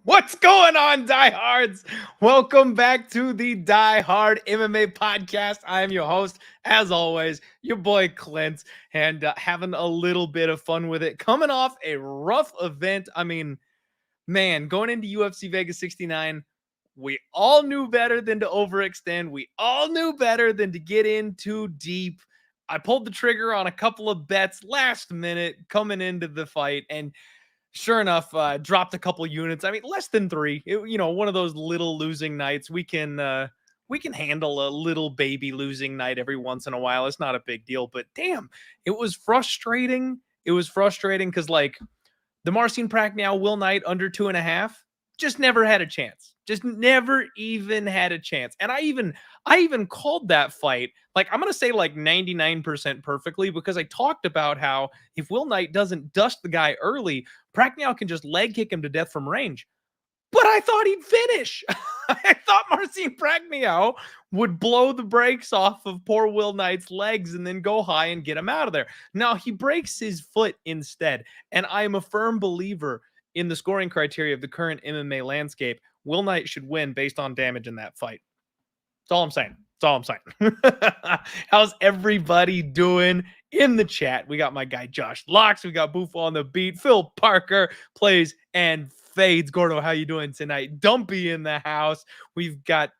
What's going on, diehards? Welcome back to the Die Hard MMA podcast. I am your host, as always, your boy Clint, and having a little bit of fun with it. Coming off a rough event. I mean, man, going into UFC Vegas 69, we all knew better than to overextend. We all knew better than to get in too deep. I pulled the trigger on a couple of bets last minute coming into the fight, and sure enough, dropped a couple units. I mean, less than three. One of those little losing nights. We can handle a little baby losing night every once in a while. It's not a big deal, but damn, it was frustrating. It was frustrating because the Marcin Prachniow Will Knight under 2.5 just never had a chance. Just never even had a chance. And I even called that fight, I'm going to say 99% perfectly, because I talked about how if Will Knight doesn't dust the guy early, Prachniow can just leg kick him to death from range. But I thought he'd finish. I thought Marcin Prachniow would blow the brakes off of poor Will Knight's legs and then go high and get him out of there. Now, he breaks his foot instead. And I am a firm believer in the scoring criteria of the current MMA landscape. Will Knight should win based on damage in that fight. That's all I'm saying. That's all I'm saying. How's everybody doing in the chat? We got my guy Josh Locks. We got Buffo on the beat. Phil Parker plays and fades. Gordo, how you doing tonight? Dumpy in the house. We've got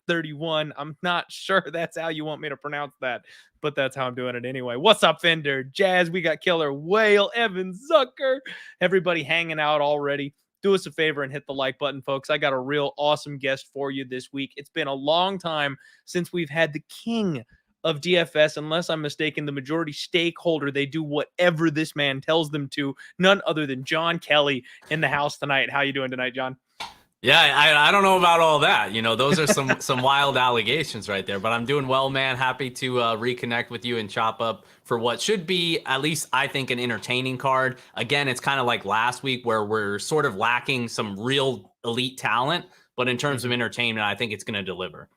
31. I'm not sure that's how you want me to pronounce that, but that's how I'm doing it anyway. What's up, Fender? Jazz, we got Killer Whale, Evan Zucker. Everybody hanging out already. Do us a favor and hit the like button, folks. I got a real awesome guest for you this week. It's been a long time since we've had the king of DFS. Unless I'm mistaken, the majority stakeholder. They do whatever this man tells them to. None other than John Kelly in the house tonight. How you doing tonight, John? Yeah, I don't know about all that. Those are some wild allegations right there. But I'm doing well, man. Happy to reconnect with you and chop up for what should be, at least I think, an entertaining card. Again, it's kind of like last week where we're sort of lacking some real elite talent. But in terms of entertainment, I think it's going to deliver.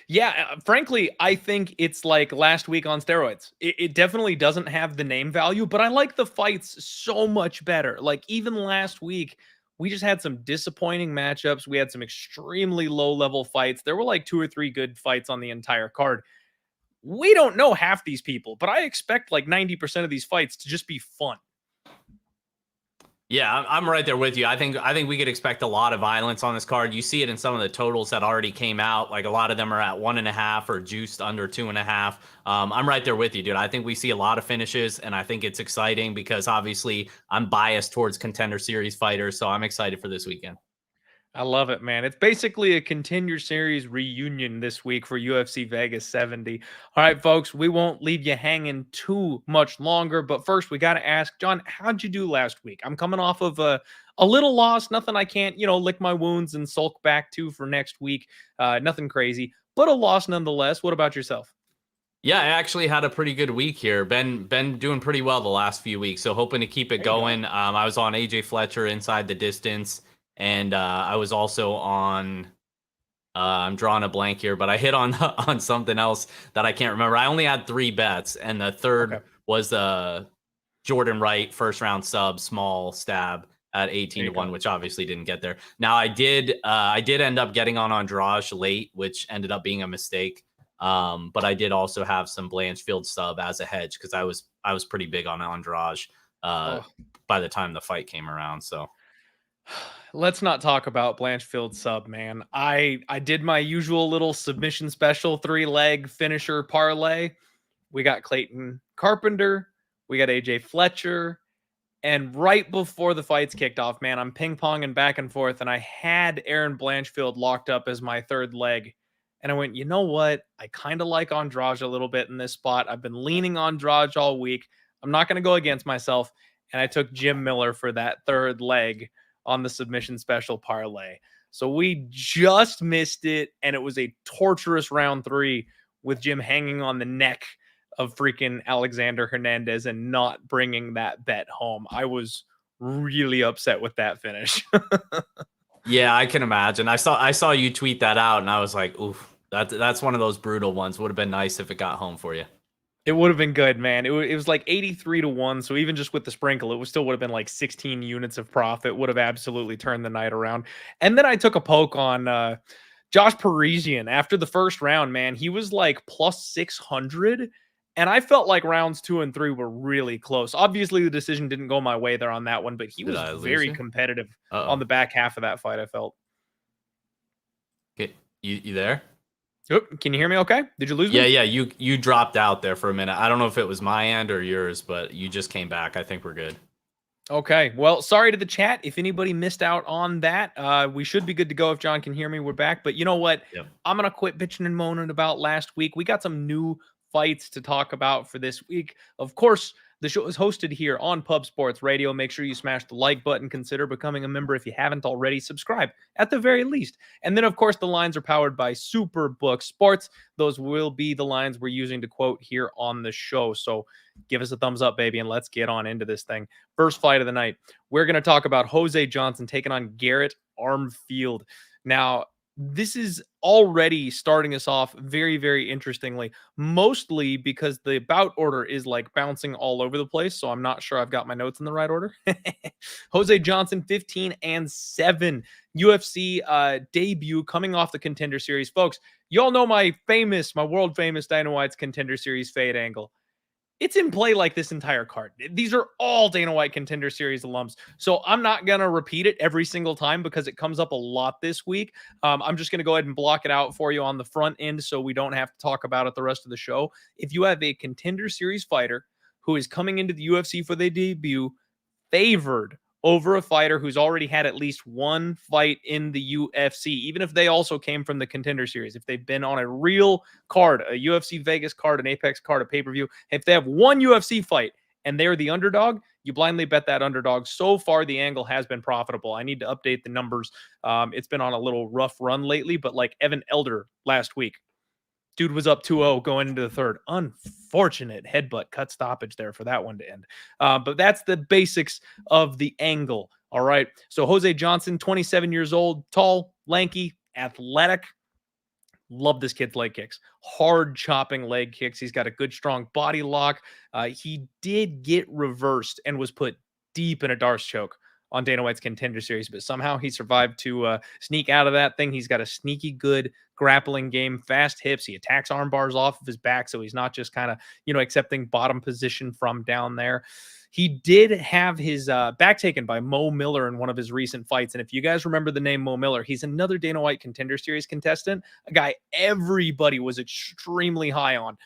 Yeah, frankly, I think it's like last week on steroids. It definitely doesn't have the name value, but I like the fights so much better. Even last week, we just had some disappointing matchups. We had some extremely low-level fights. There were 2 or 3 good fights on the entire card. We don't know half these people, but I expect 90% of these fights to just be fun. Yeah, I'm right there with you. I think we could expect a lot of violence on this card. You see it in some of the totals that already came out. A lot of them are at 1.5 or juiced under 2.5. I'm right there with you, dude. I think we see a lot of finishes, and I think it's exciting because obviously I'm biased towards Contender Series fighters, so I'm excited for this weekend. I love it, man. It's basically a Contender Series reunion this week for UFC Vegas 70. All right, folks, we won't leave you hanging too much longer. But first, we got to ask, John, how'd you do last week? I'm coming off of a little loss. Nothing I can't, lick my wounds and sulk back to for next week. Nothing crazy, but a loss nonetheless. What about yourself? Yeah, I actually had a pretty good week here. Been doing pretty well the last few weeks, so hoping to keep it going. I was on AJ Fletcher inside the distance. And I was also on, I'm drawing a blank here, but I hit on something else that I can't remember. I only had 3 bets, and the third was the Jordan Wright first round sub small stab at 18-1, which obviously didn't get there. Now I did end up getting on Andrade late, which ended up being a mistake. But I did also have some Blanchfield sub as a hedge because I was pretty big on Andrade by the time the fight came around. So. Let's not talk about Blanchfield sub, man. I did my usual little submission special 3-leg finisher parlay. We got Clayton Carpenter. We got AJ Fletcher. And right before the fights kicked off, man, I'm ping-ponging back and forth. And I had Aaron Blanchfield locked up as my 3rd leg. And I went, you know what? I kind of like Andrade a little bit in this spot. I've been leaning on Andrade all week. I'm not going to go against myself. And I took Jim Miller for that 3rd leg on the submission special parlay. So we just missed it, and it was a torturous round 3 with Jim hanging on the neck of freaking Alexander Hernandez and not bringing that bet home. I was really upset with that finish. Yeah, I can imagine. I saw you tweet that out, and I was like, oof, that's one of those brutal ones. Would have been nice if it got home for you. It would have been good, man. It was like 83-1. So even just with the sprinkle, it still would have been like 16 units of profit. Would have absolutely turned the night around. And then I took a poke on Josh Parisian after the first round, man. He was like plus 600. And I felt like rounds 2 and 3 were really close. Obviously, the decision didn't go my way there on that one, but he Did was I lose very you? competitive on Uh-oh. the back half of that fight, I felt. Okay. You there? Oop, can you hear me okay? Did you lose me? Yeah. You dropped out there for a minute. I don't know if it was my end or yours, but you just came back. I think we're good. Okay. Well, sorry to the chat. If anybody missed out on that, we should be good to go if John can hear me. We're back. But you know what? Yep. I'm going to quit bitching and moaning about last week. We got some new fights to talk about for this week. Of course, the show is hosted here on Pub Sports Radio. Make sure you smash the like button. Consider becoming a member if you haven't already. Subscribe at the very least. And then, of course, the lines are powered by Superbook Sports. Those will be the lines we're using to quote here on the show. So give us a thumbs up, baby, and let's get on into this thing. First fight of the night, we're going to talk about Jose Johnson taking on Garrett Armfield. Now, this is already starting us off very, very interestingly, mostly because the bout order is like bouncing all over the place. So I'm not sure I've got my notes in the right order. Jose Johnson, 15-7 UFC debut coming off the Contender Series. Folks, y'all know my world famous Dana White's Contender Series fade angle. It's in play like this entire card. These are all Dana White Contender Series alums. So I'm not going to repeat it every single time because it comes up a lot this week. I'm just going to go ahead and block it out for you on the front end so we don't have to talk about it the rest of the show. If you have a Contender Series fighter who is coming into the UFC for their debut, favored over a fighter who's already had at least one fight in the UFC, even if they also came from the Contender Series, if they've been on a real card, a UFC Vegas card, an Apex card, a pay-per-view, if they have one UFC fight and they're the underdog, you blindly bet that underdog. So far, the angle has been profitable. I need to update the numbers. It's been on a little rough run lately, but like Evan Elder last week, dude was up 2-0 going into the third. Unfortunate headbutt cut stoppage there for that one to end. But that's the basics of the angle. All right. So Jose Johnson, 27 years old, tall, lanky, athletic. Love this kid's leg kicks. Hard chopping leg kicks. He's got a good, strong body lock. He did get reversed and was put deep in a Darce choke on Dana White's Contender Series, but somehow he survived to sneak out of that thing. He's got a sneaky good grappling game, fast hips. He attacks arm bars off of his back, so he's not just kind of, accepting bottom position from down there. He did have his back taken by Mo Miller in one of his recent fights. And if you guys remember the name Mo Miller, he's another Dana White Contender Series contestant, a guy everybody was extremely high on.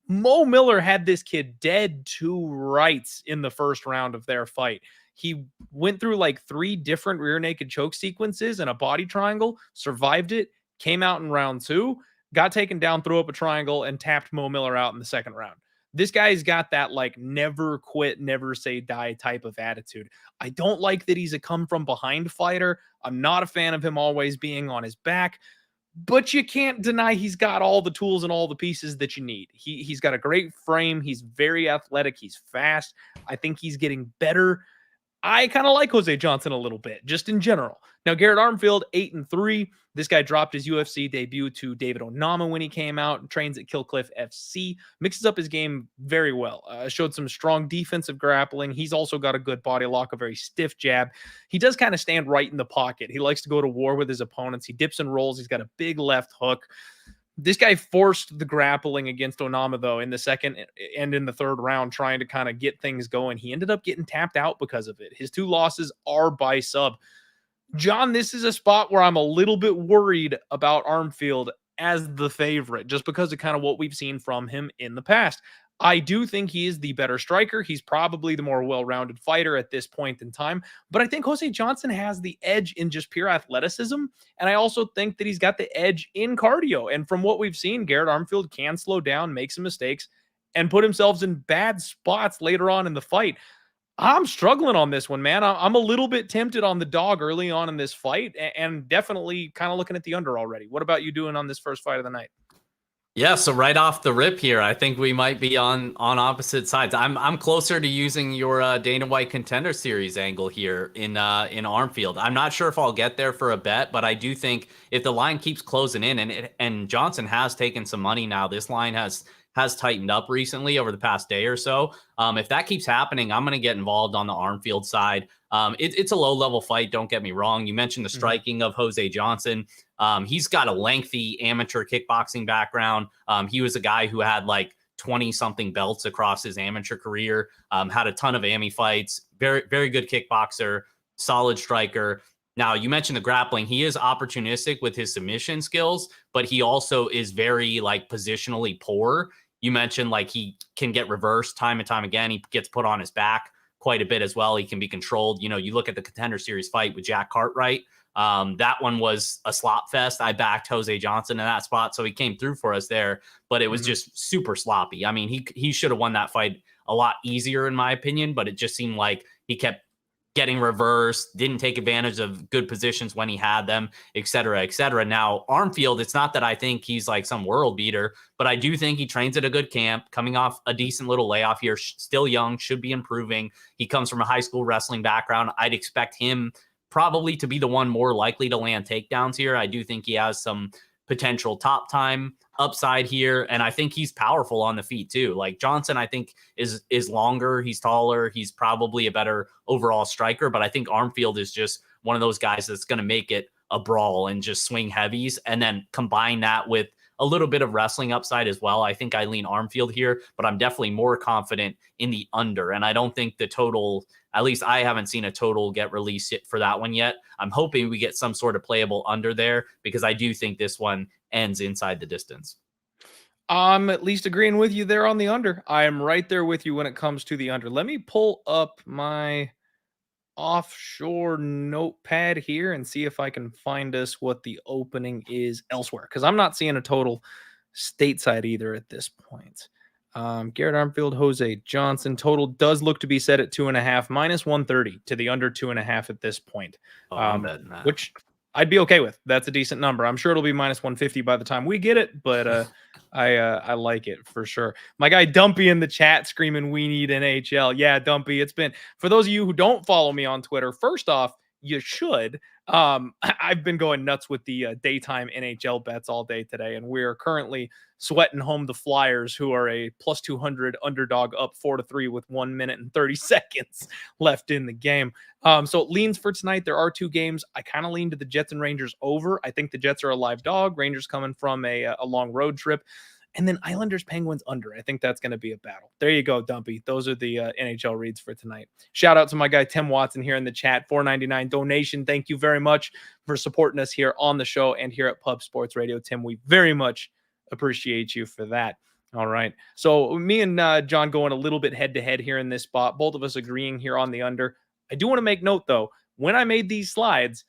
Mo Miller had this kid dead to rights in the first round of their fight. He went through like 3 different rear naked choke sequences and a body triangle, survived it, came out in round 2, got taken down, threw up a triangle, and tapped Mo Miller out in the second round. This guy's got that like never quit, never say die type of attitude. I don't like that he's a come from behind fighter. I'm not a fan of him always being on his back, but you can't deny he's got all the tools and all the pieces that you need. He's got a great frame. He's very athletic. He's fast. I think he's getting better. I kind of like Jose Johnson a little bit, just in general. Now, Garrett Armfield, 8-3. This guy dropped his UFC debut to David Onama when he came out, trains at Killcliff FC, mixes up his game very well, showed some strong defensive grappling. He's also got a good body lock, a very stiff jab. He does kind of stand right in the pocket. He likes to go to war with his opponents. He dips and rolls. He's got a big left hook. This guy forced the grappling against Onama, though, in the second and in the third round, trying to kind of get things going. He ended up getting tapped out because of it. His 2 losses are by sub. John, this is a spot where I'm a little bit worried about Armfield as the favorite, just because of kind of what we've seen from him in the past. I do think he is the better striker. He's probably the more well-rounded fighter at this point in time. But I think Jose Johnson has the edge in just pure athleticism. And I also think that he's got the edge in cardio. And from what we've seen, Garrett Armfield can slow down, make some mistakes, and put himself in bad spots later on in the fight. I'm struggling on this one, man. I'm a little bit tempted on the dog early on in this fight and definitely kind of looking at the under already. What about you doing on this first fight of the night? Yeah, so right off the rip here, I think we might be on opposite sides. I'm closer to using your Dana White Contender Series angle here in Armfield. I'm not sure if I'll get there for a bet, but I do think if the line keeps closing in, and Johnson has taken some money now, this line has has tightened up recently over the past day or so. If that keeps happening, I'm going to get involved on the Armfield side. It's a low-level fight, don't get me wrong. You mentioned the striking of Jose Johnson. He's got a lengthy amateur kickboxing background. He was a guy who had like 20-something belts across his amateur career, had a ton of AMI fights, very, very good kickboxer, solid striker. Now, you mentioned the grappling. He is opportunistic with his submission skills, but he also is very like positionally poor. You mentioned like he can get reversed time and time again. He gets put on his back quite a bit as well. He can be controlled. You know, you look at the Contender Series fight with Jack Cartwright. That one was a slop fest. I backed Jose Johnson in that spot, so he came through for us there, but it was just super sloppy. I mean, he should have won that fight a lot easier in my opinion, but it just seemed like he kept getting reversed, didn't take advantage of good positions when he had them, et cetera, et cetera. Now, Armfield, it's not that I think he's like some world beater, but I do think he trains at a good camp, coming off a decent little layoff here, still young, should be improving. He comes from a high school wrestling background. I'd expect him probably to be the one more likely to land takedowns here. I do think he has some potential top time upside here, and I think he's powerful on the feet too. Like Johnson, I think is longer, he's taller, he's probably a better overall striker, but I think Armfield is just one of those guys that's going to make it a brawl and just swing heavies, and then combine that with a little bit of wrestling upside as well. I think I lean Armfield here, but I'm definitely more confident in the under, and I don't think the total, at least I haven't seen a total get released for that one yet. I'm hoping we get some sort of playable under there, because I do think this one ends inside the distance. I'm at least agreeing with you there on the under. I am right there with you when it comes to the under. Let me pull up my offshore notepad here and see if I can find us what the opening is elsewhere, because I'm not seeing a total stateside either at this point. Garrett Armfield, Jose Johnson, total does look to be set at 2.5, minus 130 to the under 2.5 at this point. I'm betting that. Which I'd be okay with. That's a decent number. I'm sure it'll be minus 150 by the time we get it, but I like it for sure. My guy Dumpy in the chat screaming, "We need NHL." Yeah, Dumpy. It's been, for those of you who don't follow me on Twitter, first off, you should. I've been going nuts with the daytime NHL bets all day today, and we're currently sweating home the Flyers, who are a plus 200 underdog, up 4-3 with 1 minute and 30 seconds left in the game. So it leans for tonight. There are two games. I kind of lean to the Jets and Rangers over. I think the Jets are a live dog. Rangers coming from a long road trip. And then Islanders Penguins under. I think that's going to be a battle. There you go, Dumpy. Those are the NHL reads for tonight. Shout out to my guy Tim Watson here in the chat. $4.99 donation. Thank you very much for supporting us here on the show and here at Pub Sports Radio. Tim, we very much appreciate you for that. All right. So me and John going a little bit head to head here in this spot. Both of us agreeing here on the under. I do want to make note, though, when I made these slides,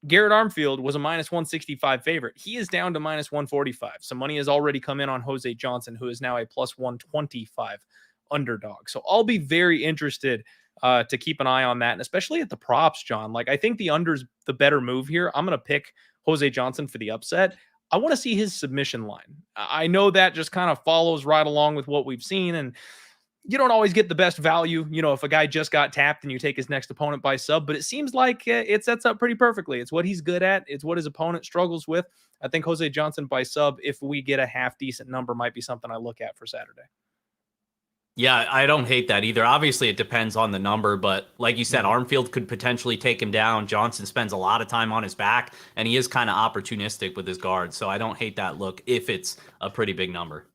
Garrett Armfield was a minus 165 favorite. He is down to minus 145. Some money has already come in on Jose Johnson, who is now a plus 125 underdog. So I'll be very interested to keep an eye on that, and especially at the props, John. Like, I think the under's the better move here. I'm going to pick Jose Johnson for the upset. I want to see his submission line. I know that just kind of follows right along with what we've seen, and you don't always get the best value, you know, if a guy just got tapped and you take his next opponent by sub, but it seems like it sets up pretty perfectly. It's what he's good at. It's what his opponent struggles with. I think Jose Johnson by sub, if we get a half decent number, might be something I look at for Saturday. Yeah, I don't hate that either. Obviously, it depends on the number, but like you said, Armfield could potentially take him down. Johnson spends a lot of time on his back, and he is kind of opportunistic with his guards, so I don't hate that look if it's a pretty big number.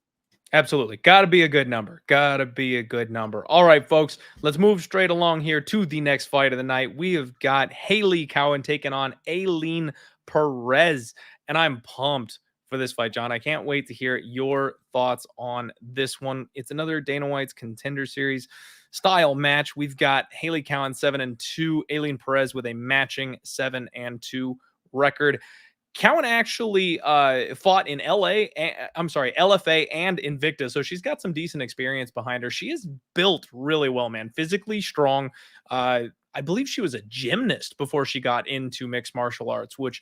Absolutely. Got to be a good number. Got to be a good number. All right, folks, let's move straight along here to the next fight of the night. We have got Hailey Cowan taking on Ailin Perez, and I'm pumped for this fight, John. I can't wait to hear your thoughts on this one. It's another Dana White's Contender Series style match. We've got Hailey Cowan 7-2, Ailin Perez with a matching 7-2 record. Cowan actually fought in LFA and Invicta, so she's got some decent experience behind her. She is built really well, man. Physically strong. I believe she was a gymnast before she got into mixed martial arts, which,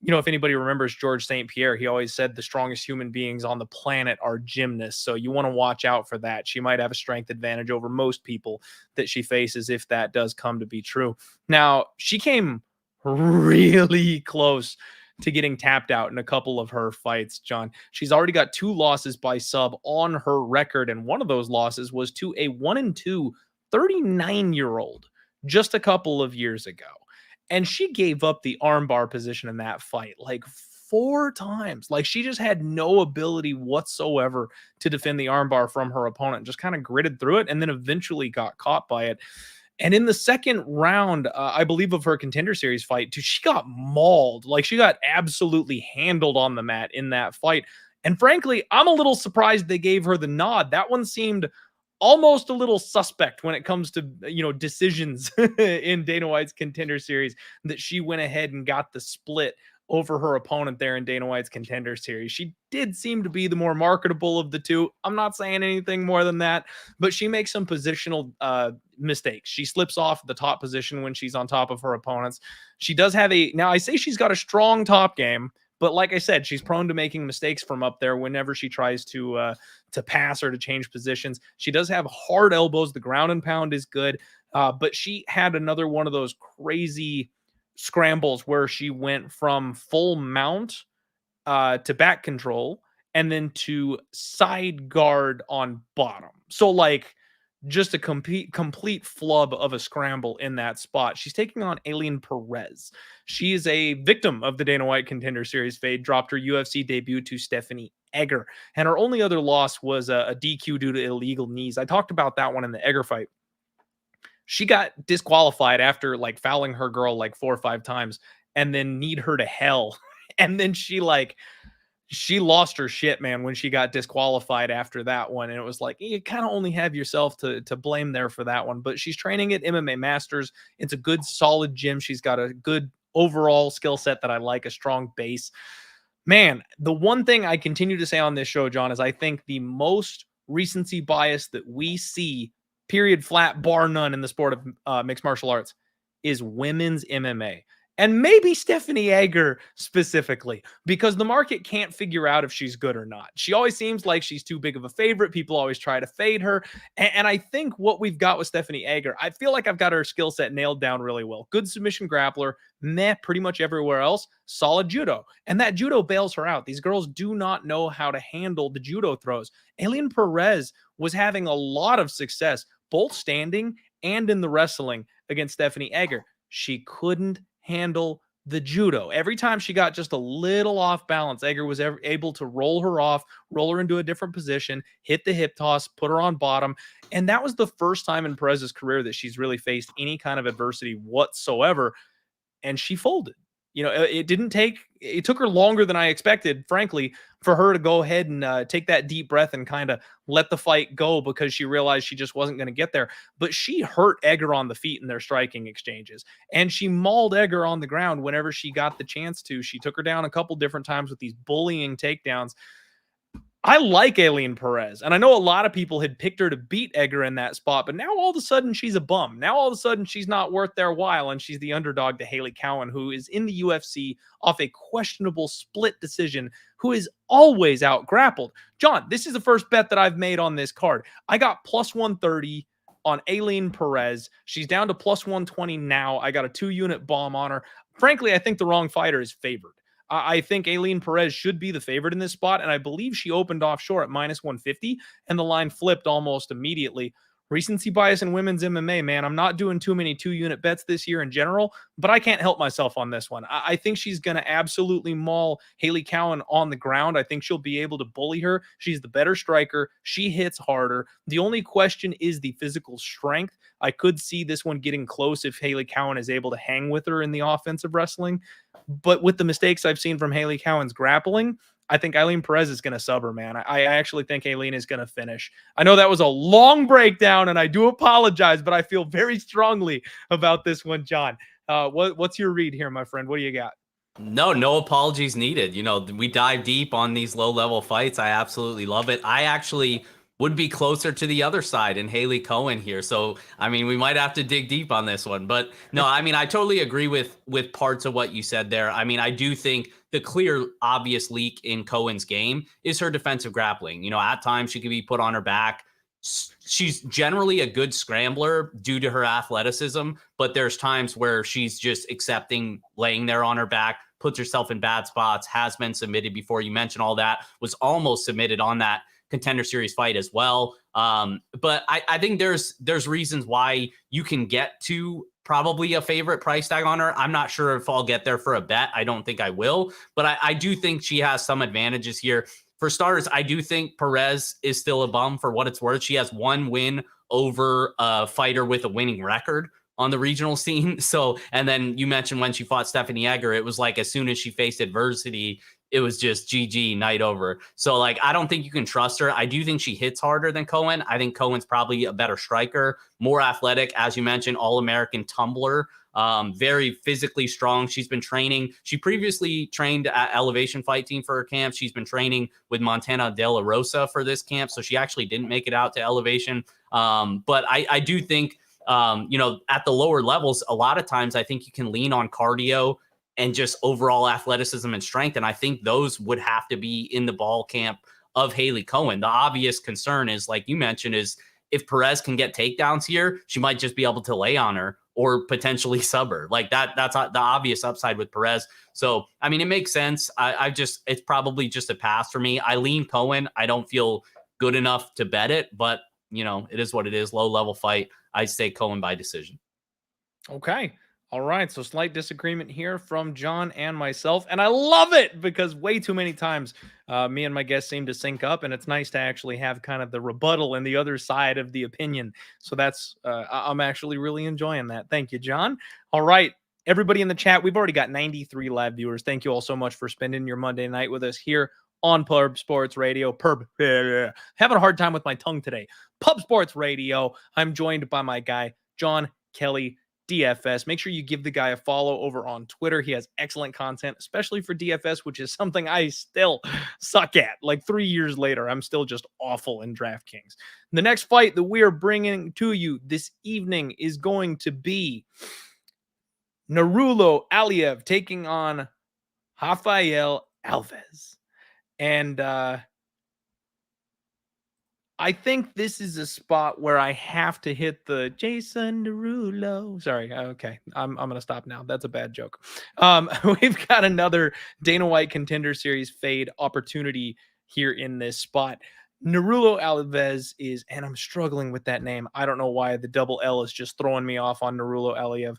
you know, if anybody remembers George St. Pierre, he always said the strongest human beings on the planet are gymnasts. So you want to watch out for that. She might have a strength advantage over most people that she faces if that does come to be true. Now, she came really close to getting tapped out in a couple of her fights, John. She's already got 2 losses by sub on her record, and one of those losses was to a 1-2 39-year-old just a couple of years ago. And she gave up the armbar position in that fight like 4 times. Like, she just had no ability whatsoever to defend the armbar from her opponent, just kind of gritted through it and then eventually got caught by it. And in the second round, I believe, of her Contender Series fight, dude, she got mauled. Like, she got absolutely handled on the mat in that fight. And frankly, I'm a little surprised they gave her the nod. That one seemed almost a little suspect when it comes to, decisions in Dana White's Contender Series, that she went ahead and got the split over her opponent there in Dana White's Contender Series. She did seem to be the more marketable of the two. I'm not saying anything more than that, but she makes some positional mistakes. She slips off the top position when she's on top of her opponents. She does have now I say she's got a strong top game, but like I said, she's prone to making mistakes from up there whenever she tries to pass or to change positions. She does have hard elbows. The ground and pound is good, but she had another one of those crazy scrambles where she went from full mount to back control and then to side guard on bottom. So like just a complete flub of a scramble in that spot. She's taking on Ailin Perez. She is a victim of the Dana White Contender Series fade, dropped her UFC debut to Stephanie Egger. And her only other loss was a DQ due to illegal knees. I talked about that one in the Egger fight. She got disqualified after like fouling her girl like 4 or 5 times and then kneed her to hell. And then she lost her shit, man, when she got disqualified after that one. And it was like, you kind of only have yourself to blame there for that one. But she's training at MMA Masters. It's a good, solid gym. She's got a good overall skill set that I like, a strong base. Man, the one thing I continue to say on this show, John, is I think the most recency bias that we see, period, flat, bar none, in the sport of mixed martial arts is women's MMA. And maybe Stephanie Egger specifically, because the market can't figure out if she's good or not. She always seems like she's too big of a favorite. People always try to fade her. And I think what we've got with Stephanie Egger, I feel like I've got her skill set nailed down really well. Good submission grappler, pretty much everywhere else. Solid judo. And that judo bails her out. These girls do not know how to handle the judo throws. Ailin Perez was having a lot of success, both standing and in the wrestling, against Stephanie Egger. She couldn't handle the judo. Every time she got just a little off balance, Egger was able to roll her off, roll her into a different position, hit the hip toss, put her on bottom. And that was the first time in Perez's career that she's really faced any kind of adversity whatsoever. And she folded. It took her longer than I expected, frankly, for her to go ahead and take that deep breath and kind of let the fight go, because she realized she just wasn't going to get there. But she hurt Egger on the feet in their striking exchanges, and she mauled Egger on the ground whenever she got the chance to. She took her down a couple different times with these bullying takedowns. I like Ailin Perez, and I know a lot of people had picked her to beat Egger in that spot, but now all of a sudden she's a bum. Now all of a sudden she's not worth their while, and she's the underdog to Hailey Cowan, who is in the UFC off a questionable split decision, who is always out grappled. John, this is the first bet that I've made on this card. I got plus 130 on Ailin Perez. She's down to plus 120 now. I got a 2-unit bomb on her. Frankly, I think the wrong fighter is favored. I think Ailin Perez should be the favorite in this spot, and I believe she opened offshore at minus 150, and the line flipped almost immediately. Recency bias in women's MMA, man. I'm not doing too many 2-unit bets this year in general, but I can't help myself on this one. I think she's going to absolutely maul Hailey Cowan on the ground. I think she'll be able to bully her. She's the better striker. She hits harder. The only question is the physical strength. I could see this one getting close if Hailey Cowan is able to hang with her in the offensive wrestling. But with the mistakes I've seen from Hailey Cowan's grappling, I think Ailin Perez is going to sub her, man. I actually think Ailin is going to finish. I know that was a long breakdown, and I do apologize, but I feel very strongly about this one, John. What's your read here, my friend? What do you got? No apologies needed. We dive deep on these low-level fights. I absolutely love it. I actually would be closer to the other side in Hailey Cowan here. So, we might have to dig deep on this one. But no, I totally agree with parts of what you said there. I do think the clear, obvious leak in Cowan's game is her defensive grappling. At times she could be put on her back. she's generally a good scrambler due to her athleticism, but there's times where she's just accepting laying there on her back, puts herself in bad spots, has been submitted before. You mentioned all that, was almost submitted on that Contender Series fight as well. But I think there's reasons why you can get to probably a favorite price tag on her. I'm not sure if I'll get there for a bet. I don't think I will, but I do think she has some advantages here. For starters, I do think Perez is still a bum for what it's worth. She has one win over a fighter with a winning record on the regional scene. So, and then you mentioned when she fought Stephanie Egger, it was like as soon as she faced adversity, it was just GG, night over. So, like, I don't think you can trust her. I do think she hits harder than Cowan. I think Cowan's probably a better striker, more athletic, as you mentioned, All-American tumbler. Very physically strong. She's been training. She previously trained at Elevation Fight Team for her camp. She's been training with Montana De La Rosa for this camp. So she actually didn't make it out to Elevation. But I do think, at the lower levels, a lot of times I think you can lean on cardio and just overall athleticism and strength. And I think those would have to be in the ball camp of Hailey Cowan. The obvious concern is, like you mentioned, is if Perez can get takedowns here, she might just be able to lay on her or potentially sub her. Like that's the obvious upside with Perez. So, I mean, it makes sense. It's probably just a pass for me. I lean Cowan. I don't feel good enough to bet it, but it is what it is. Low level fight. I say Cowan by decision. Okay. All right. So slight disagreement here from John and myself. And I love it because way too many times me and my guests seem to sync up, and it's nice to actually have kind of the rebuttal and the other side of the opinion. So that's, I'm actually really enjoying that. Thank you, John. All right. Everybody in the chat, we've already got 93 live viewers. Thank you all so much for spending your Monday night with us here on Pub Sports Radio. Having a hard time with my tongue today. Pub Sports Radio. I'm joined by my guy, John Kelly, DFS. Make sure you give the guy a follow over on Twitter. He has excellent content, especially for DFS, which is something I still suck at. Like 3 years later, I'm still just awful in DraftKings. The next fight that we are bringing to you this evening is going to be Nurullo Aliev taking on Rafael Alves. And I think this is a spot where I have to hit the Jason Nurullo. Sorry. Okay. I'm going to stop now. That's a bad joke. We've got another Dana White Contender Series fade opportunity here in this spot. Nurullo Alves is, and I'm struggling with that name. I don't know why the double L is just throwing me off on Nurullo Aliev.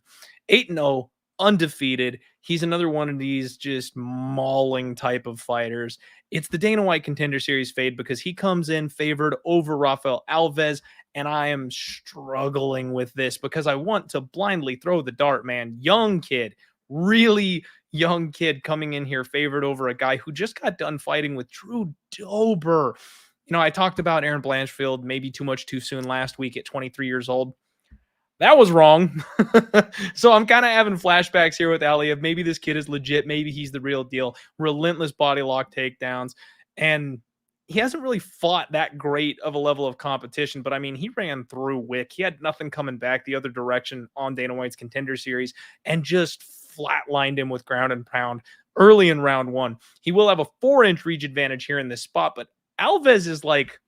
8-0, undefeated. He's another one of these just mauling type of fighters. It's the Dana White Contender Series fade because he comes in favored over Rafael Alves, and I am struggling with this because I want to blindly throw the dart, man. Young kid, really young kid coming in here favored over a guy who just got done fighting with Drew Dober. I talked about Aaron Blanchfield maybe too much too soon last week at 23 years old. That was wrong. So I'm kind of having flashbacks here with Aliev. Maybe this kid is legit. Maybe he's the real deal. Relentless body lock takedowns. And he hasn't really fought that great of a level of competition. But, I mean, he ran through Wick. He had nothing coming back the other direction on Dana White's Contender Series and just flatlined him with ground and pound early in round one. He will have a 4-inch reach advantage here in this spot. But Alves is like,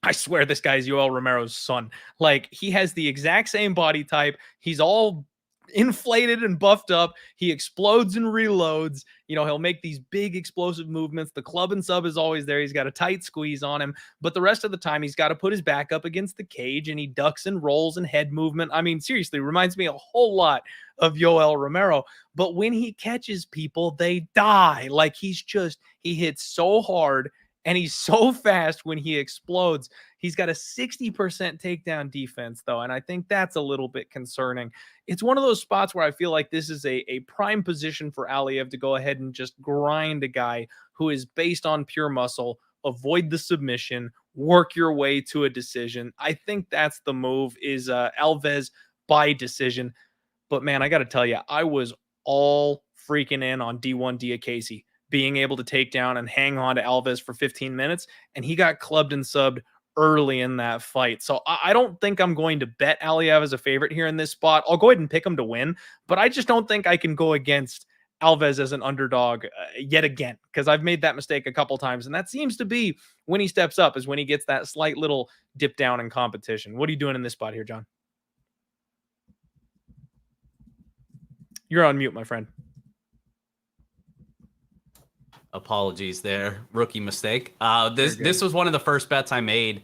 I swear this guy's Yoel Romero's son. Like, he has the exact same body type. He's all inflated and buffed up. He explodes and reloads. He'll make these big explosive movements. The club and sub is always there. He's got a tight squeeze on him. But the rest of the time, he's got to put his back up against the cage, and he ducks and rolls and head movement. I mean, seriously, reminds me a whole lot of Yoel Romero. But when he catches people, they die. Like, he hits so hard. And he's so fast when he explodes. He's got a 60% takedown defense, though, and I think that's a little bit concerning. It's one of those spots where I feel like this is a prime position for Aliev to go ahead and just grind a guy who is based on pure muscle, avoid the submission, work your way to a decision. I think that's the move, is Alves by decision. But, man, I got to tell you, I was all freaking in on D1 Diakese being able to take down and hang on to Alves for 15 minutes, and he got clubbed and subbed early in that fight. So I don't think I'm going to bet Aliev as a favorite here in this spot. I'll go ahead and pick him to win, but I just don't think I can go against Alves as an underdog yet again, because I've made that mistake a couple times, and that seems to be when he steps up, is when he gets that slight little dip down in competition. What are you doing in this spot here, John? You're on mute, my friend. Apologies there. Rookie mistake. This was one of the first bets I made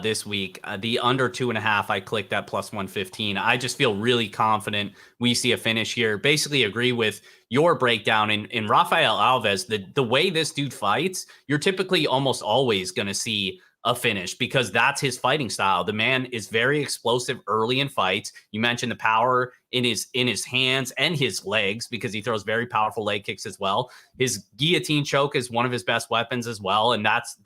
this week. The under 2.5, I clicked at plus 115. I just feel really confident we see a finish here. Basically agree with your breakdown in Rafael Alves. The way this dude fights, you're typically almost always going to see a finish because that's his fighting style. The man is very explosive early in fights. You mentioned the power in his hands and his legs because he throws very powerful leg kicks as well. His guillotine choke is one of his best weapons as well, and that's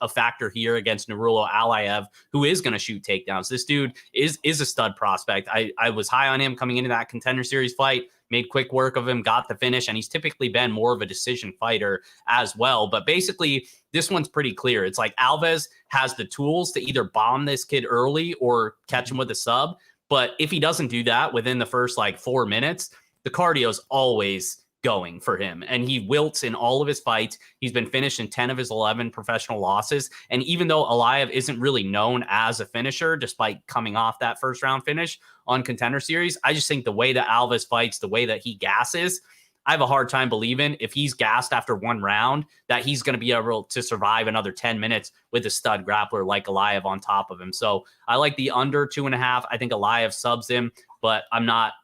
a factor here against Nurullo Aliev, who is going to shoot takedowns. This dude is a stud prospect. I was high on him coming into that Contender Series fight. Made quick work of him, got the finish, and he's typically been more of a decision fighter as well. But basically, this one's pretty clear. It's like Alves has the tools to either bomb this kid early or catch him with a sub. But if he doesn't do that within the first 4 minutes, the cardio's always going for him. And he wilts in all of his fights. He's been finished in 10 of his 11 professional losses. And even though Aliev isn't really known as a finisher, despite coming off that first round finish on Contender Series, I just think the way that Alves fights, the way that he gasses, I have a hard time believing if he's gassed after one round that he's going to be able to survive another 10 minutes with a stud grappler like Aliev on top of him. So I like the under 2.5. I think Aliev subs him, but I'm not,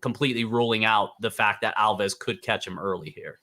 completely ruling out the fact that Alves could catch him early here.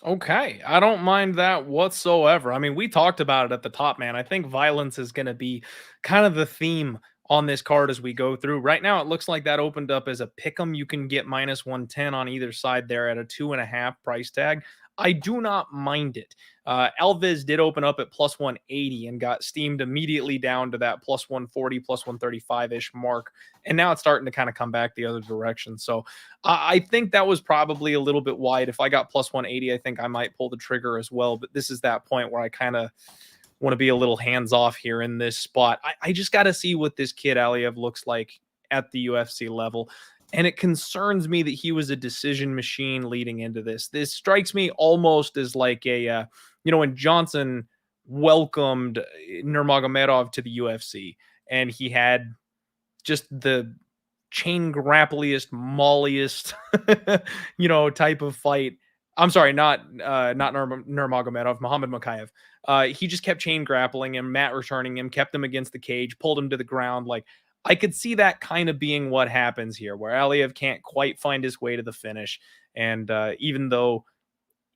Okay, I don't mind that whatsoever. I mean, we talked about it at the top, man. I think violence is going to be kind of the theme on this card as we go through. Right now, it looks like that opened up as a pick'em. You can get minus 110 on either side there at a 2.5 price tag. I do not mind it. Alves did open up at plus 180 and got steamed immediately down to that plus 140, plus 135-ish mark. And now it's starting to kind of come back the other direction. So I think that was probably a little bit wide. If I got plus 180, I think I might pull the trigger as well. But this is that point where I kind of want to be a little hands off here in this spot. I just got to see what this kid Aliev looks like at the UFC level. And it concerns me that he was a decision machine leading into this. This strikes me almost as like a, when Johnson welcomed Nurmagomedov to the UFC and he had just the chain grappliest, molliest, type of fight. I'm sorry, not Nurmagomedov, Muhammad Mokaev. He just kept chain grappling him, mat returning him, kept him against the cage, pulled him to the ground. I could see that kind of being what happens here, where Aliev can't quite find his way to the finish. And even though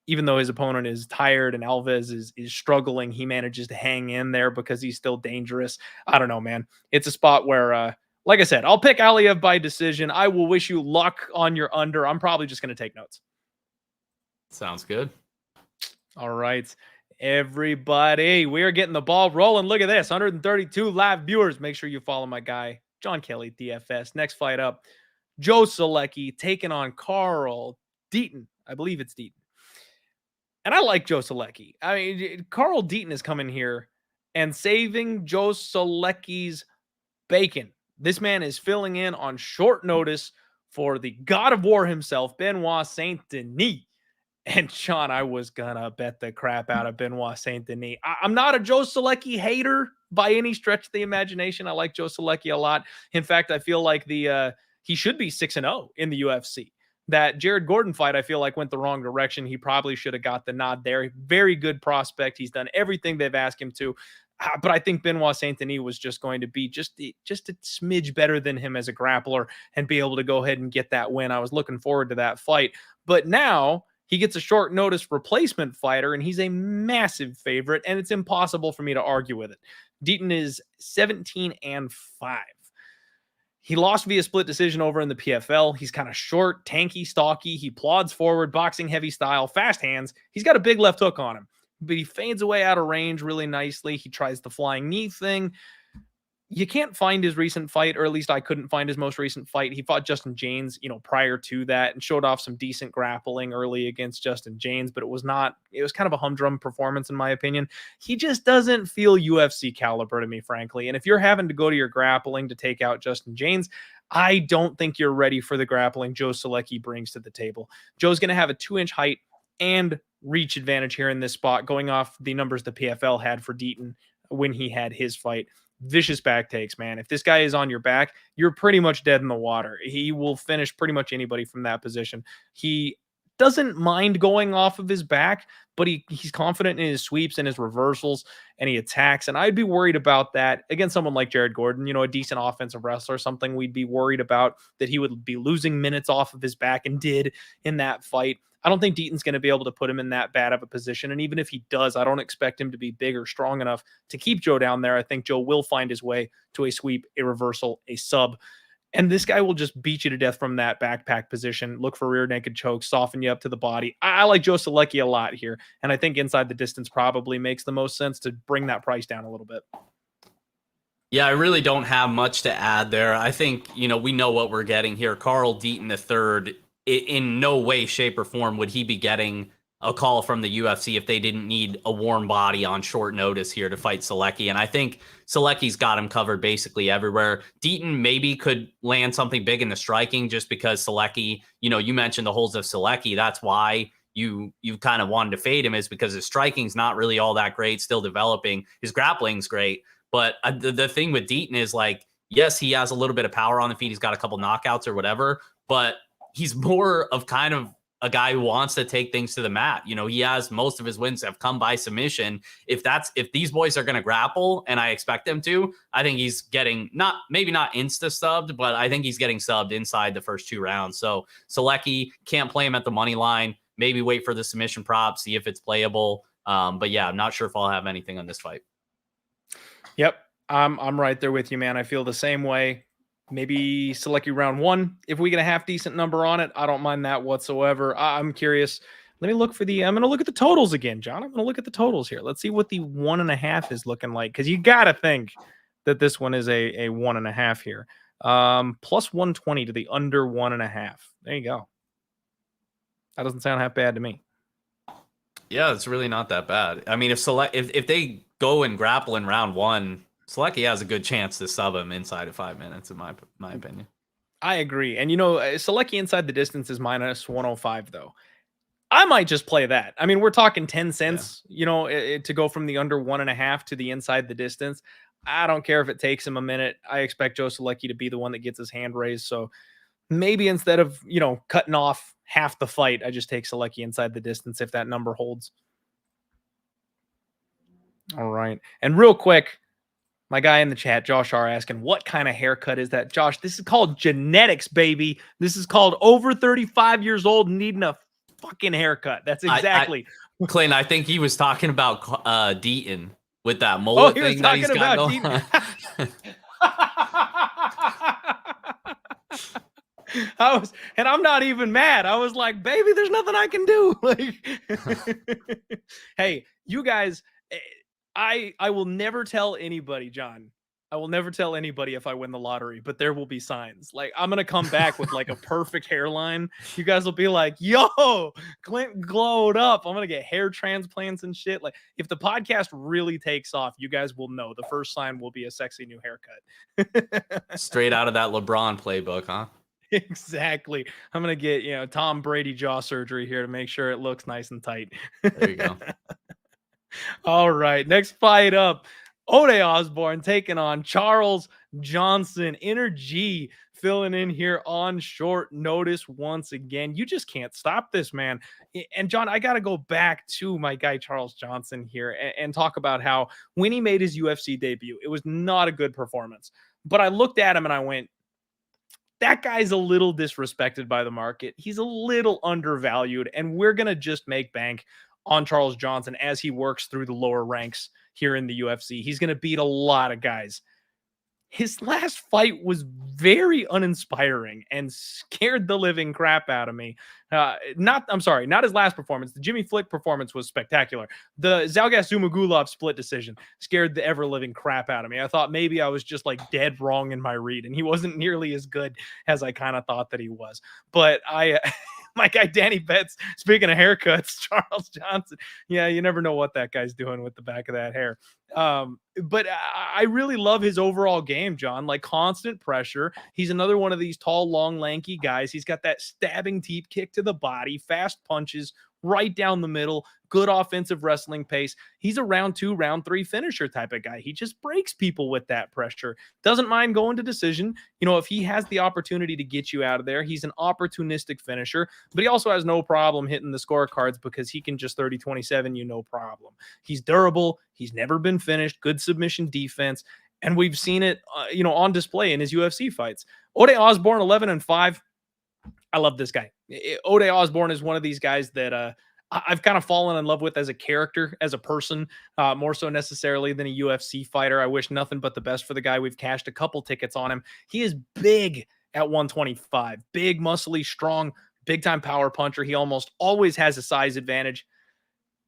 his opponent is tired and Alves is struggling, he manages to hang in there because he's still dangerous. I don't know, man. It's a spot where, like I said, I'll pick Aliev by decision. I will wish you luck on your under. I'm probably just going to take notes. Sounds good. All right. Everybody, we are getting the ball rolling. Look at this, 132 live viewers. Make sure you follow my guy, John Kelly, DFS. Next fight up, Joe Solecki taking on Carl Deaton. I believe it's Deaton. And I like Joe Solecki. I mean, Carl Deaton is coming here and saving Joe Solecki's bacon. This man is filling in on short notice for the God of War himself, Benoit Saint-Denis. And Sean, I was gonna bet the crap out of Benoit Saint-Denis. I'm not a Joe Solecki hater by any stretch of the imagination. I like Joe Solecki a lot. In fact, I feel like he should be 6-0 in the UFC. That Jared Gordon fight, I feel like went the wrong direction. He probably should have got the nod there. Very good prospect. He's done everything they've asked him to. But I think Benoit Saint-Denis was just going to be just a smidge better than him as a grappler and be able to go ahead and get that win. I was looking forward to that fight. But now he gets a short notice replacement fighter, and he's a massive favorite, and it's impossible for me to argue with it. Deaton is 17-5. He lost via split decision over in the PFL. He's kind of short, tanky, stocky. He plods forward, boxing heavy style, fast hands. He's got a big left hook on him, but he fades away out of range really nicely. He tries the flying knee thing. You can't find his recent fight, or at least I couldn't find his most recent fight. He fought Justin James, prior to that and showed off some decent grappling early against Justin James, but it was kind of a humdrum performance in my opinion. He just doesn't feel UFC caliber to me, frankly. And if you're having to go to your grappling to take out Justin James, I don't think you're ready for the grappling Joe Solecki brings to the table. Joe's going to have a 2-inch height and reach advantage here in this spot, going off the numbers the PFL had for Deaton when he had his fight. Vicious back takes, man. If this guy is on your back, you're pretty much dead in the water. He will finish pretty much anybody from that position. He doesn't mind going off of his back, but he's confident in his sweeps and his reversals, and he attacks. And I'd be worried about that against someone like Jared Gordon, a decent offensive wrestler, something we'd be worried about that he would be losing minutes off of his back, and did in that fight. I don't think Deaton's going to be able to put him in that bad of a position. And even if he does, I don't expect him to be big or strong enough to keep Joe down there. I think Joe will find his way to a sweep, a reversal, a sub. And this guy will just beat you to death from that backpack position, look for rear naked chokes, soften you up to the body. I like Joe Solecki a lot here. And I think inside the distance probably makes the most sense to bring that price down a little bit. Yeah, I really don't have much to add there. I think, we know what we're getting here. Carl Deaton III, in no way, shape, or form would he be getting a call from the UFC if they didn't need a warm body on short notice here to fight Solecki. And I think Solecki's got him covered basically everywhere. Deaton maybe could land something big in the striking just because Solecki, you mentioned the holes of Solecki. That's why you kind of wanted to fade him, is because his striking's not really all that great, still developing. His grappling's great. But the thing with Deaton is, like, yes, he has a little bit of power on the feet. He's got a couple knockouts or whatever, but he's more of kind of a guy who wants to take things to the mat. He has most of his wins have come by submission. If these boys are going to grapple, and I expect them to, I think he's getting maybe not insta subbed, but I think he's getting subbed inside the first 2 rounds. So Solecki, can't play him at the money line. Maybe wait for the submission prop, see if it's playable. But yeah, I'm not sure if I'll have anything on this fight. Yep. I'm right there with you, man. I feel the same way. Maybe Solecki round 1. If we get a half decent number on it, I don't mind that whatsoever. I'm curious. Let me look for I'm going to look at the totals again, John. I'm going to look at the totals here. Let's see what the 1.5 is looking like. Cause you got to think that this one is a 1.5 here. Plus 120 to the under 1.5. There you go. That doesn't sound half bad to me. Yeah, it's really not that bad. I mean, if they go and grapple in round 1, Solecki has a good chance to sub him inside of 5 minutes, in my opinion. I agree. And, Solecki inside the distance is minus 105, though. I might just play that. I mean, we're talking 10 cents, to go from the under 1.5 to the inside the distance. I don't care if it takes him a minute. I expect Joe Solecki to be the one that gets his hand raised. So maybe instead of, cutting off half the fight, I just take Solecki inside the distance if that number holds. All right. And real quick, my guy in the chat, Josh R, asking, what kind of haircut is that? Josh, this is called genetics, baby. This is called over 35 years old needing a fucking haircut. That's exactly. Clint, I think he was talking about Deaton with that mullet thing that he's got going on. And I'm not even mad. I was like, baby, there's nothing I can do. Like, hey, you guys, I will never tell anybody, John. I will never tell anybody if I win the lottery, but there will be signs. Like, I'm going to come back with like a perfect hairline. You guys will be like, yo, Clint glowed up. I'm going to get hair transplants and shit. Like, if the podcast really takes off, you guys will know. The first sign will be a sexy new haircut. Straight out of that LeBron playbook, huh? Exactly. I'm going to get, Tom Brady jaw surgery here to make sure it looks nice and tight. There you go. All right. Next fight up. Ode Osbourne taking on Charles Johnson. Energy filling in here on short notice once again. You just can't stop this, man. And John, I got to go back to my guy Charles Johnson here and talk about how when he made his UFC debut, it was not a good performance. But I looked at him and I went, that guy's a little disrespected by the market. He's a little undervalued, and we're going to just make bank on Charles Johnson as he works through the lower ranks here in the UFC. He's going to beat a lot of guys. His last fight was very uninspiring and scared the living crap out of me. Not his last performance. The Jimmy Flick performance was spectacular. The Zhalgas Zumagulov split decision scared the ever-living crap out of me. I thought maybe I was just like dead wrong in my read, and he wasn't nearly as good as I kind of thought that he was. But My guy Danny Betts, speaking of haircuts, Charles Johnson. Yeah, you never know what that guy's doing with the back of that hair. But I really love his overall game, John. Like constant pressure. He's another one of these tall, long, lanky guys. He's got that stabbing deep kick to the body, fast punches right down the middle, good offensive wrestling pace. He's a round 2, round 3 finisher type of guy. He just breaks people with that pressure. Doesn't mind going to decision. You know, if he has the opportunity to get you out of there, he's an opportunistic finisher, but he also has no problem hitting the scorecards because he can just 30-27 you, no problem. He's durable. He's never been finished. Good submission defense. And we've seen it, on display in his UFC fights. Ode Osbourne, 11-5. I love this guy. Ode Osbourne is one of these guys that I've kind of fallen in love with as a character, as a person, more so necessarily than a UFC fighter. I wish nothing but the best for the guy. We've cashed a couple tickets on him. He is big at 125, big, muscly, strong, big time power puncher. He almost always has a size advantage.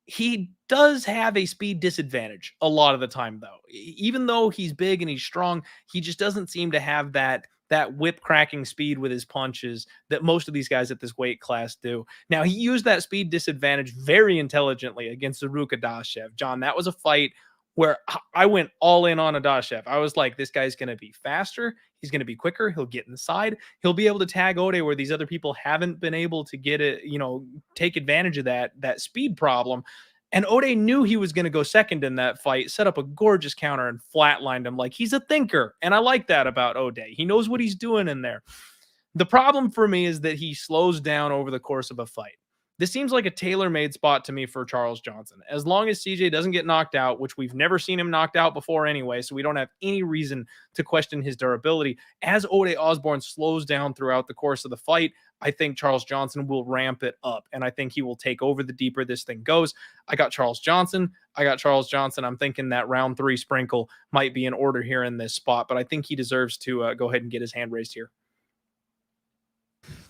He does have a speed disadvantage a lot of the time, though. Even though he's big and he's strong, he just doesn't seem to have that whip cracking speed with his punches that most of these guys at this weight class do. Now, he used that speed disadvantage very intelligently against Adachev. John, that was a fight where I went all in on Adachev. I was like, this guy's going to be faster. He's going to be quicker. He'll get inside. He'll be able to tag Ode where these other people haven't been able to get it, take advantage of that speed problem. And Ode knew he was going to go second in that fight, set up a gorgeous counter and flatlined him. Like, he's a thinker. And I like that about Ode. He knows what he's doing in there. The problem for me is that he slows down over the course of a fight. This seems like a tailor-made spot to me for Charles Johnson. As long as CJ doesn't get knocked out, which we've never seen him knocked out before anyway, so we don't have any reason to question his durability. As Ode Osbourne slows down throughout the course of the fight, I think Charles Johnson will ramp it up, and I think he will take over the deeper this thing goes. I got Charles Johnson. I'm thinking that round 3 sprinkle might be in order here in this spot, but I think he deserves to go ahead and get his hand raised here.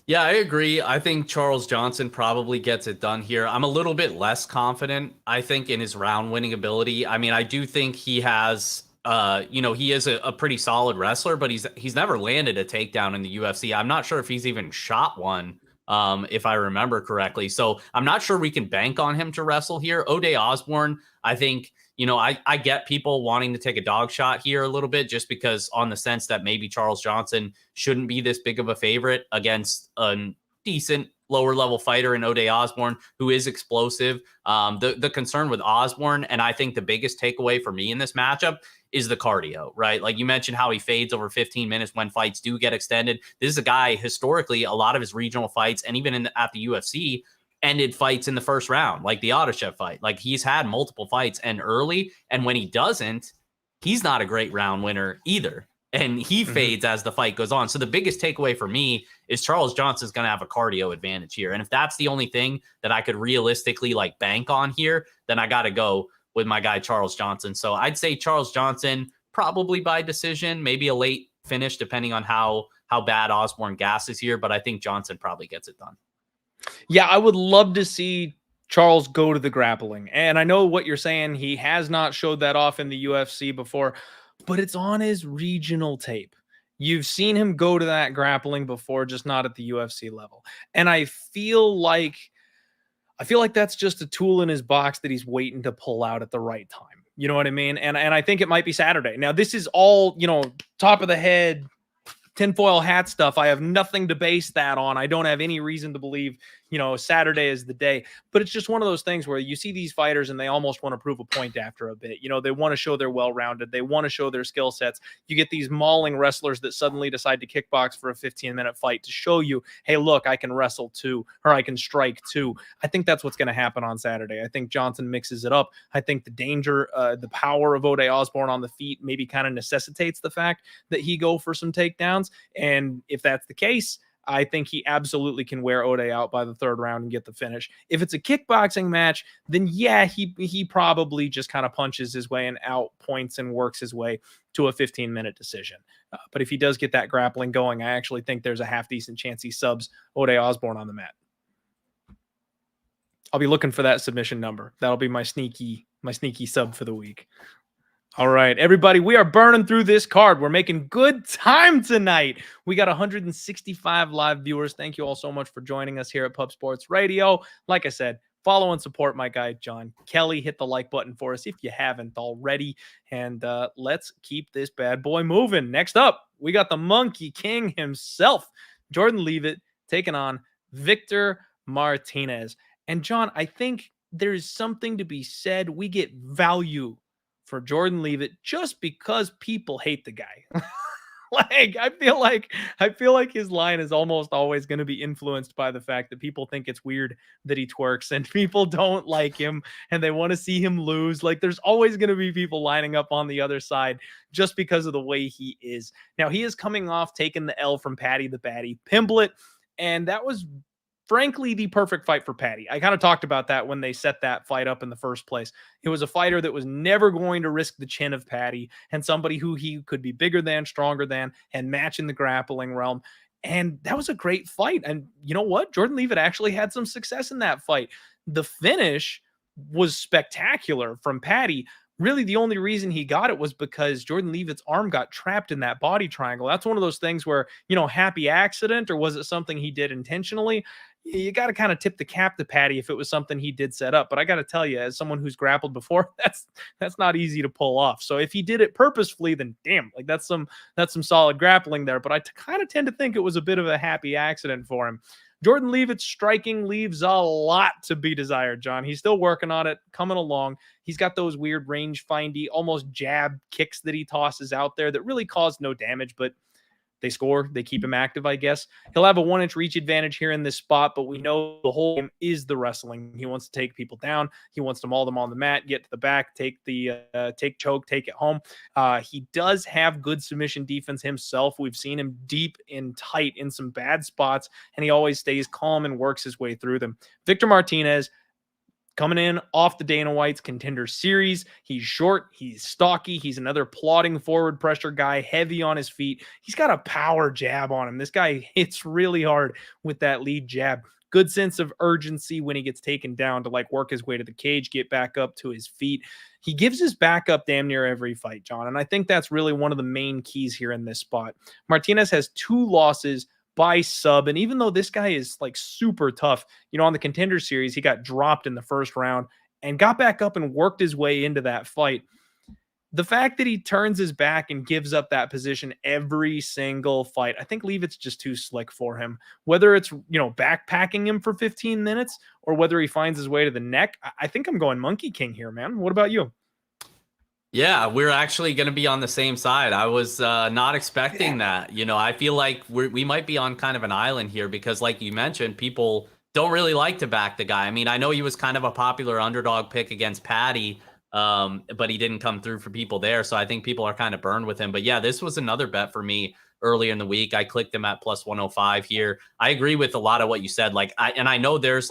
Yeah, I agree. I think Charles Johnson probably gets it done here. I'm a little bit less confident, I think, in his round winning ability. I mean, I do think he has, he is a pretty solid wrestler, but he's never landed a takedown in the UFC. I'm not sure if he's even shot one, if I remember correctly. So I'm not sure we can bank on him to wrestle here. Ode Osbourne, I think, I get people wanting to take a dog shot here a little bit just because on the sense that maybe Charles Johnson shouldn't be this big of a favorite against a decent lower level fighter in Ode Osbourne, who is explosive. The concern with Osbourne, and I think the biggest takeaway for me in this matchup, is the cardio, right? Like you mentioned how he fades over 15 minutes when fights do get extended. This is a guy, historically, a lot of his regional fights, and even at the UFC, ended fights in the first round, like the Adachev fight. Like he's had multiple fights end early, and when he doesn't, he's not a great round winner either. And he fades as the fight goes on. So the biggest takeaway for me is Charles Johnson's going to have a cardio advantage here. And if that's the only thing that I could realistically bank on here, then I got to go with my guy, Charles Johnson. So I'd say Charles Johnson probably by decision, maybe a late finish, depending on how bad Osbourne gasses here. But I think Johnson probably gets it done. Yeah, I would love to see Charles go to the grappling. And I know what you're saying. He has not showed that off in the UFC before, but it's on his regional tape. You've seen him go to that grappling before, just not at the UFC level. And I feel like that's just a tool in his box that he's waiting to pull out at the right time. You know what I mean? And I think it might be Saturday. Now, this is all, top of the head, tinfoil hat stuff. I have nothing to base that on. I don't have any reason to believe, Saturday is the day. But it's just one of those things where you see these fighters and they almost want to prove a point after a bit. They want to show they're well-rounded. They want to show their skill sets. You get these mauling wrestlers that suddenly decide to kickbox for a 15-minute fight to show you, hey, look, I can wrestle too, or I can strike too. I think that's what's going to happen on Saturday. I think Johnson mixes it up. I think the danger, the power of Ode Osbourne on the feet maybe kind of necessitates the fact that he go for some takedowns. And if that's the case, I think he absolutely can wear Ode out by the 3rd round and get the finish. If it's a kickboxing match, then yeah, he probably just kind of punches his way and out points and works his way to a 15-minute decision. But if he does get that grappling going, I actually think there's a half decent chance he subs Ode Osbourne on the mat. I'll be looking for that submission number. That'll be my sneaky sub for the week. All right, everybody, we are burning through this card. We're making good time tonight. We got 165 live viewers. Thank you all so much for joining us here at Pub Sports Radio. Like I said, follow and support my guy, John Kelly. Hit the like button for us if you haven't already. And let's keep this bad boy moving. Next up, we got the Monkey King himself, Jordan Leavitt, taking on Victor Martinez. And John, I think there's something to be said. We get value for Jordan Leavitt just because people hate the guy. Like I feel like his line is almost always going to be influenced by the fact that people think it's weird that he twerks and people don't like him and they want to see him lose. Like there's always going to be people lining up on the other side just because of the way he is. Now he is coming off taking the L from Patty the Batty Pimblett, and that was frankly the perfect fight for Patty. I kind of talked about that when they set that fight up in the first place. It was a fighter that was never going to risk the chin of Patty and somebody who he could be bigger than, stronger than, and match in the grappling realm. And that was a great fight. And you know what? Jordan Leavitt actually had some success in that fight. The finish was spectacular from Patty. Really, the only reason he got it was because Jordan Leavitt's arm got trapped in that body triangle. That's one of those things where, happy accident, or was it something he did intentionally? You got to kind of tip the cap to Patty if it was something he did set up. But I got to tell you, as someone who's grappled before, that's not easy to pull off. So if he did it purposefully, then damn, like that's some solid grappling there. But I kind of tend to think it was a bit of a happy accident for him. Jordan Leavitt's striking leaves a lot to be desired, John. He's still working on it, coming along. He's got those weird range-findy, almost jab kicks that he tosses out there that really cause no damage, but they score. They keep him active, I guess. He'll have a 1-inch reach advantage here in this spot, but we know the whole game is the wrestling. He wants to take people down. He wants to maul them on the mat, get to the back, take choke, take it home. He does have good submission defense himself. We've seen him deep and tight in some bad spots, and he always stays calm and works his way through them. Victor Martinez, coming in off the Dana White's Contender Series. He's short. He's stocky. He's another plodding forward pressure guy, heavy on his feet. He's got a power jab on him. This guy hits really hard with that lead jab. Good sense of urgency when he gets taken down to work his way to the cage, get back up to his feet. He gives his back up damn near every fight, John. And I think that's really one of the main keys here in this spot. Martinez has 2 losses by sub. And even though this guy is super tough, on the Contender Series, he got dropped in the first round and got back up and worked his way into that fight. The fact that he turns his back and gives up that position every single fight, I think Leavitt's just too slick for him. Whether it's, backpacking him for 15 minutes or whether he finds his way to the neck, I think I'm going Monkey King here, man. What about you? Yeah, we're actually going to be on the same side. I was not expecting that. I feel like we might be on kind of an island here because, like you mentioned, people don't really like to back the guy. I mean, I know he was kind of a popular underdog pick against Patty, but he didn't come through for people there. So I think people are kind of burned with him. But yeah, this was another bet for me earlier in the week. I clicked him at plus 105 here. I agree with a lot of what you said. I know there's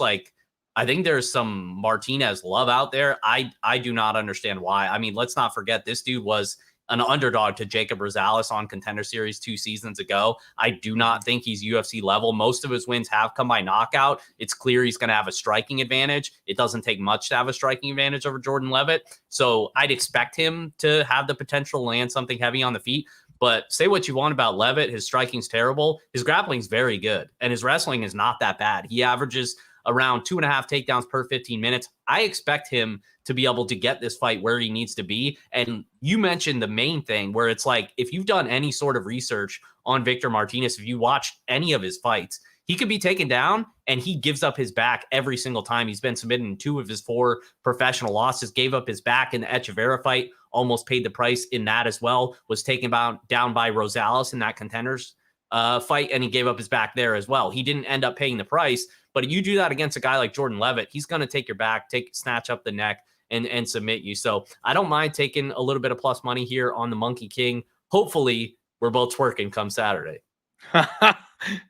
I think there's some Martinez love out there. I do not understand why. I mean, let's not forget this dude was an underdog to Jacob Rosales on Contender Series 2 seasons ago. I do not think he's UFC level. Most of his wins have come by knockout. It's clear he's going to have a striking advantage. It doesn't take much to have a striking advantage over Jordan Leavitt. So I'd expect him to have the potential to land something heavy on the feet. But say what you want about Leavitt. His striking's terrible. His grappling's very good. And his wrestling is not that bad. He averages around 2.5 takedowns per 15 minutes. I expect him to be able to get this fight where he needs to be. And you mentioned the main thing where it's if you've done any sort of research on Victor Martinez, if you watched any of his fights, he could be taken down and he gives up his back every single time. He's been submitted in 2 of his 4 professional losses, gave up his back in the Echeverria fight, almost paid the price in that as well, was taken down by Rosales in that Contenders fight, and he gave up his back there as well. He didn't end up paying the price, but you do that against a guy like Jordan Leavitt, he's going to take your back, snatch up the neck, and submit you. So I don't mind taking a little bit of plus money here on the Monkey King. Hopefully, we're both twerking come Saturday.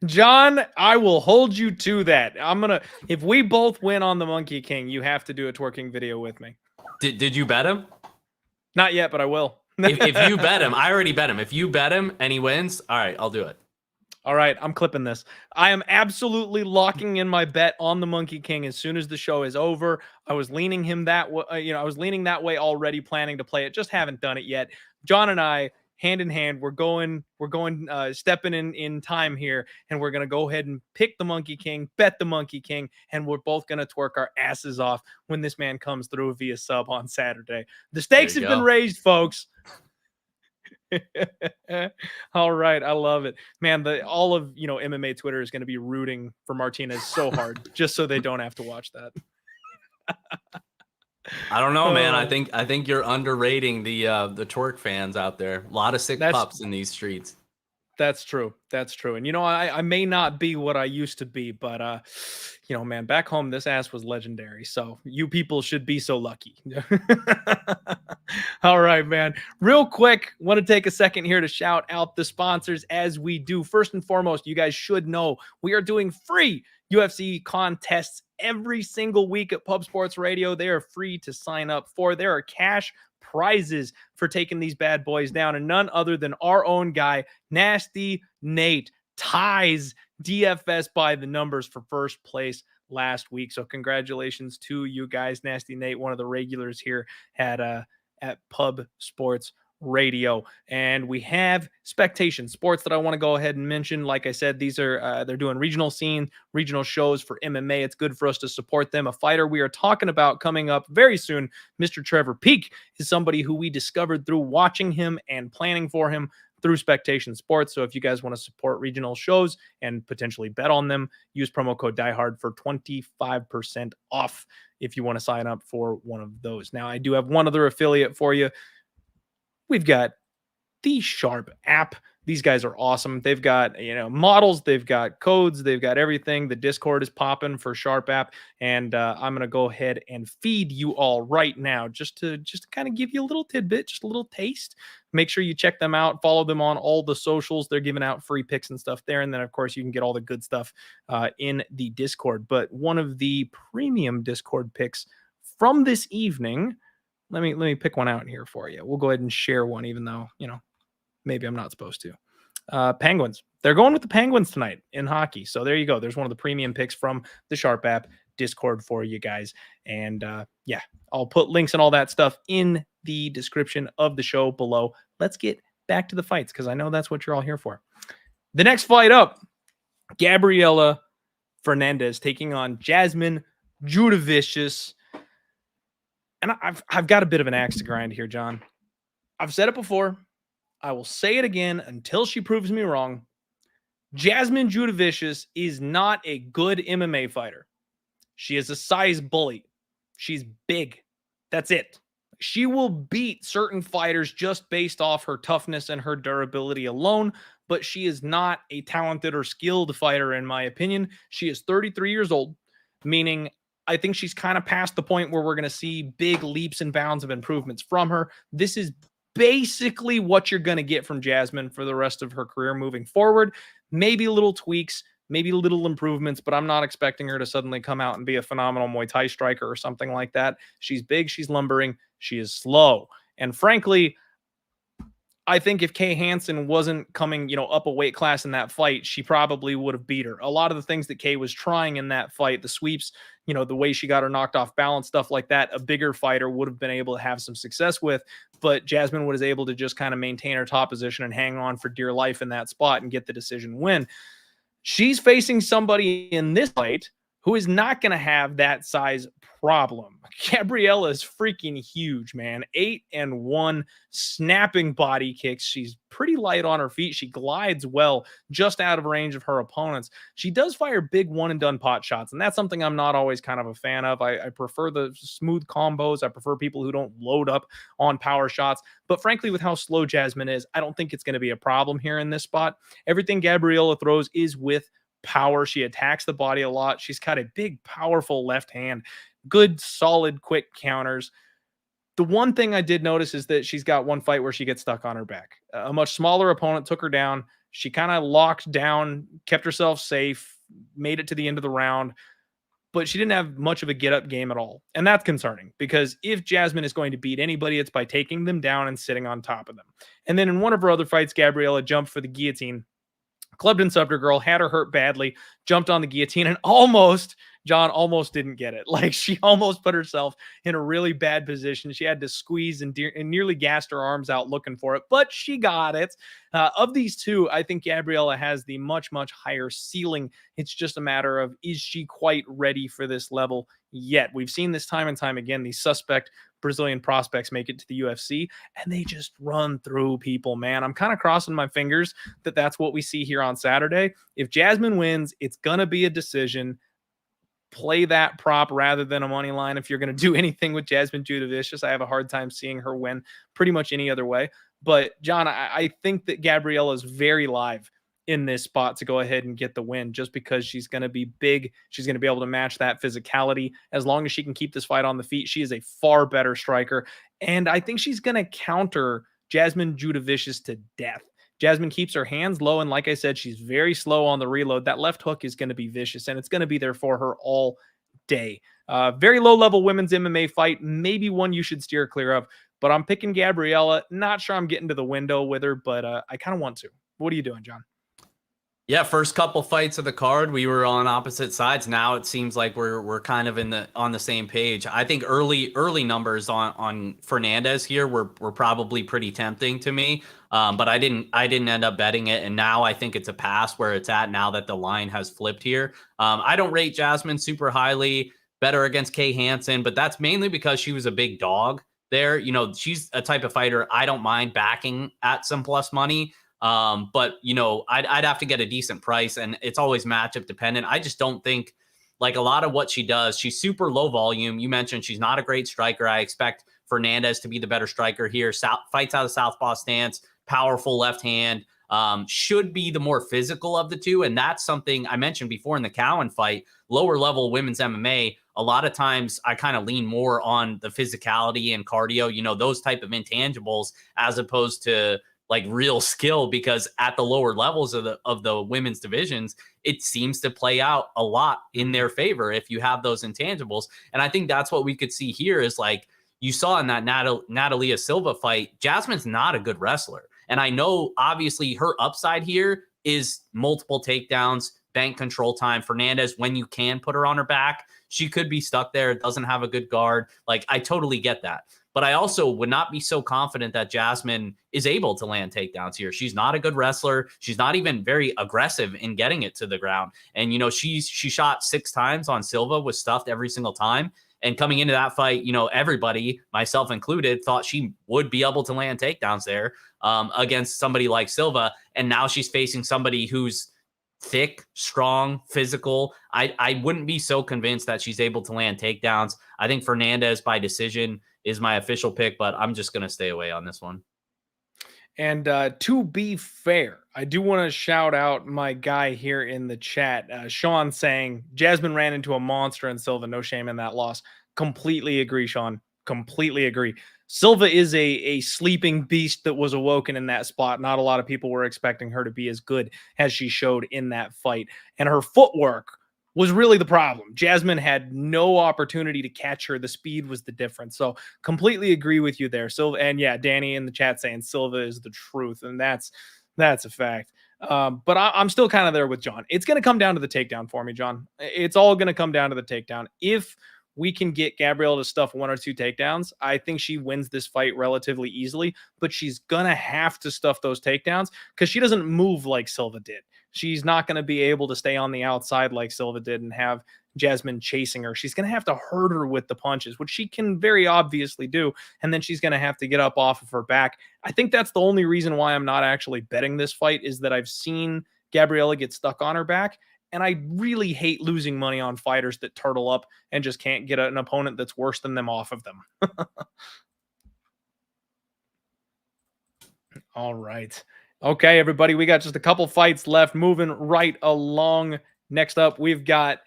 John, I will hold you to that. If we both win on the Monkey King, you have to do a twerking video with me. Did you bet him? Not yet, but I will. if you bet him, I already bet him. If you bet him and he wins, all right, I'll do it. All right, I'm clipping this. I am absolutely locking in my bet on the Monkey King as soon as the show is over. I was leaning him that way, I was leaning that way already, planning to play it. Just haven't done it yet. John and I, hand in hand, we're going, stepping in time here, and we're gonna go ahead and pick the Monkey King, bet the Monkey King, and we're both gonna twerk our asses off when this man comes through via sub on Saturday. The stakes have been raised, folks. All right, I love it, man. All of MMA Twitter is going to be rooting for Martinez so hard just so they don't have to watch that. I don't know, man. I think you're underrating the twerk fans out there. A lot of sick pups in these streets. That's true. That's true. And I may not be what I used to be, but man, back home this ass was legendary. So you people should be so lucky. All right, man. Real quick, want to take a second here to shout out the sponsors as we do. First and foremost, you guys should know we are doing free UFC contests every single week at Pub Sports Radio. They are free to sign up for. There are cash prizes for taking these bad boys down, and none other than our own guy, Nasty Nate, ties DFS by the numbers for first place last week. So congratulations to you guys. Nasty Nate, one of the regulars here at Pub Sports Radio. And we have Spectation Sports that I want to go ahead and mention. Like I said, these are they're doing regional shows for MMA. It's good for us to support them. A fighter we are talking about coming up very soon, Mr. Trevor Peak, is somebody who we discovered through watching him and planning for him through Spectation Sports. So if you guys want to support regional shows and potentially bet on them, use promo code DIEHARD for 25% off if you want to sign up for one of those. Now, I do have one other affiliate for you. We've got the Sharp app. These guys are awesome. They've got, models, they've got codes, they've got everything. The Discord is popping for Sharp app. And I'm going to go ahead and feed you all right now just to kind of give you a little tidbit, just a little taste. Make sure you check them out. Follow them on all the socials. They're giving out free picks and stuff there. And then, of course, you can get all the good stuff in the Discord. But one of the premium Discord picks from this evening, let me pick one out here for you. We'll go ahead and share one, even though, maybe I'm not supposed to. Penguins. They're going with the Penguins tonight in hockey. So there you go. There's one of the premium picks from the Sharp app Discord for you guys. And I'll put links and all that stuff in the description of the show below. Let's get back to the fights because I know that's what you're all here for. The next fight up, Gabriella Fernandes taking on Jasmine Jasudavicius. And I've got a bit of an axe to grind here, John. I've said it before. I will say it again until she proves me wrong. Jasmine Jasudavicius is not a good MMA fighter. She is a size bully. She's big. That's it. She will beat certain fighters just based off her toughness and her durability alone, but she is not a talented or skilled fighter, in my opinion. She is 33 years old, meaning I think she's kind of past the point where we're going to see big leaps and bounds of improvements from her. This is basically what you're going to get from Jasmine for the rest of her career moving forward. Maybe little tweaks, maybe little improvements, but I'm not expecting her to suddenly come out and be a phenomenal Muay Thai striker or something like that. She's big, she's lumbering, she is slow. And frankly, I think if Kay Hansen wasn't coming, up a weight class in that fight, she probably would have beat her. A lot of the things that Kay was trying in that fight, the sweeps, the way she got her knocked off balance, stuff like that, a bigger fighter would have been able to have some success with. But Jasmine was able to just kind of maintain her top position and hang on for dear life in that spot and get the decision win. She's facing somebody in this fight who is not going to have that size problem. Gabriella is freaking huge, man. 8-1 snapping body kicks. She's pretty light on her feet. She glides well, just out of range of her opponents. She does fire big one-and-done pot shots, and that's something I'm not always kind of a fan of. I prefer the smooth combos. I prefer people who don't load up on power shots. But frankly, with how slow Jasmine is, I don't think it's going to be a problem here in this spot. Everything Gabriella throws is with power. She attacks the body a lot. She's got a big, powerful left hand. Good, solid, quick counters. The one thing I did notice is that she's got one fight where she gets stuck on her back. A much smaller opponent took her down. She kind of locked down, kept herself safe, made it to the end of the round, but she didn't have much of a get-up game at all. And that's concerning because if Jasmine is going to beat anybody, it's by taking them down and sitting on top of them. And then in one of her other fights, Gabriella jumped for the guillotine. Clubbed and subbed her girl, had her hurt badly, jumped on the guillotine, and almost didn't get it. Like, she almost put herself in a really bad position. She had to squeeze and nearly gassed her arms out looking for it, but she got it. Of these two, I think Gabriella has the much, much higher ceiling. It's just a matter of, is she quite ready for this level yet? We've seen this time and time again. These suspect Brazilian prospects make it to the UFC and they just run through people, man. I'm kind of crossing my fingers that that's what we see here on Saturday. If Jasmine wins, it's going to be a decision. Play that prop rather than a money line. If you're going to do anything with Jasmine Jasudavicius, I have a hard time seeing her win pretty much any other way. But John, I think that Gabriella is very live in this spot to go ahead and get the win, just because she's going to be big. She's going to be able to match that physicality. As long as she can keep this fight on the feet, she is a far better striker. And I think she's going to counter Jasmine Jasudavicius to death. Jasmine keeps her hands low, and like I said, she's very slow on the reload. That left hook is going to be vicious, and it's going to be there for her all day. Very low-level women's MMA fight, maybe one you should steer clear of, but I'm picking Gabriella. Not sure I'm getting to the window with her, but I kind of want to. What are you doing, John? Yeah, first couple fights of the card, we were on opposite sides. Now it seems like we're kind of on the same page. I think early numbers on Fernandes here were probably pretty tempting to me, but I didn't end up betting it, and now I think it's a pass where it's at now that the line has flipped here. I don't rate Jasmine super highly. Better against Kay Hansen, but that's mainly because she was a big dog there. You know, she's a type of fighter I don't mind backing at some plus money. But you know, I'd have to get a decent price, and it's always matchup dependent. I just don't think, like, a lot of what she does, she's super low volume. You mentioned she's not a great striker. I expect Fernandes to be the better striker here. Fights out of southpaw stance, powerful left hand, should be the more physical of the two. And that's something I mentioned before in the Cowan fight. Lower level women's MMA, a lot of times I kind of lean more on the physicality and cardio, you know, those type of intangibles, as opposed to like real skill, because at the lower levels of the women's divisions, it seems to play out a lot in their favor if you have those intangibles. And I think that's what we could see here is, like you saw in that Natalia Silva fight, Jasmine's not a good wrestler. And I know obviously her upside here is multiple takedowns, bank control time. Fernandes, when you can put her on her back, she could be stuck there, doesn't have a good guard. Like, I totally get that. But I also would not be so confident that Jasmine is able to land takedowns here. She's not a good wrestler. She's not even very aggressive in getting it to the ground. And, you know, she shot 6 times on Silva, was stuffed every single time. And coming into that fight, you know, everybody, myself included, thought she would be able to land takedowns there against somebody like Silva. And now she's facing somebody who's thick, strong, physical. I wouldn't be so convinced that she's able to land takedowns. I think Fernandes by decision is my official pick, but I'm just going to stay away on this one. And to be fair, I do want to shout out my guy here in the chat, Sean, saying Jasmine ran into a monster in Silva. No shame in that loss. Completely agree, Sean. Completely agree. Silva is a sleeping beast that was awoken in that spot. Not a lot of people were expecting her to be as good as she showed in that fight. And her footwork was really the problem. Jasmine had no opportunity to catch her. The speed was the difference. So completely agree with you there. Silva, and yeah, Danny in the chat saying Silva is the truth, and that's a fact. But I'm still kind of there with John. It's going to come down to the takedown for me, John. It's all going to come down to the takedown. If we can get Gabriella to stuff 1 or 2 takedowns, I think she wins this fight relatively easily, but she's going to have to stuff those takedowns because she doesn't move like Silva did. She's not going to be able to stay on the outside like Silva did and have Jasmine chasing her. She's going to have to hurt her with the punches, which she can very obviously do, and then she's going to have to get up off of her back. I think that's the only reason why I'm not actually betting this fight, is that I've seen Gabriella get stuck on her back, and I really hate losing money on fighters that turtle up and just can't get an opponent that's worse than them off of them. All right. Okay, everybody, we got just a couple fights left, moving right along. Next up, we've got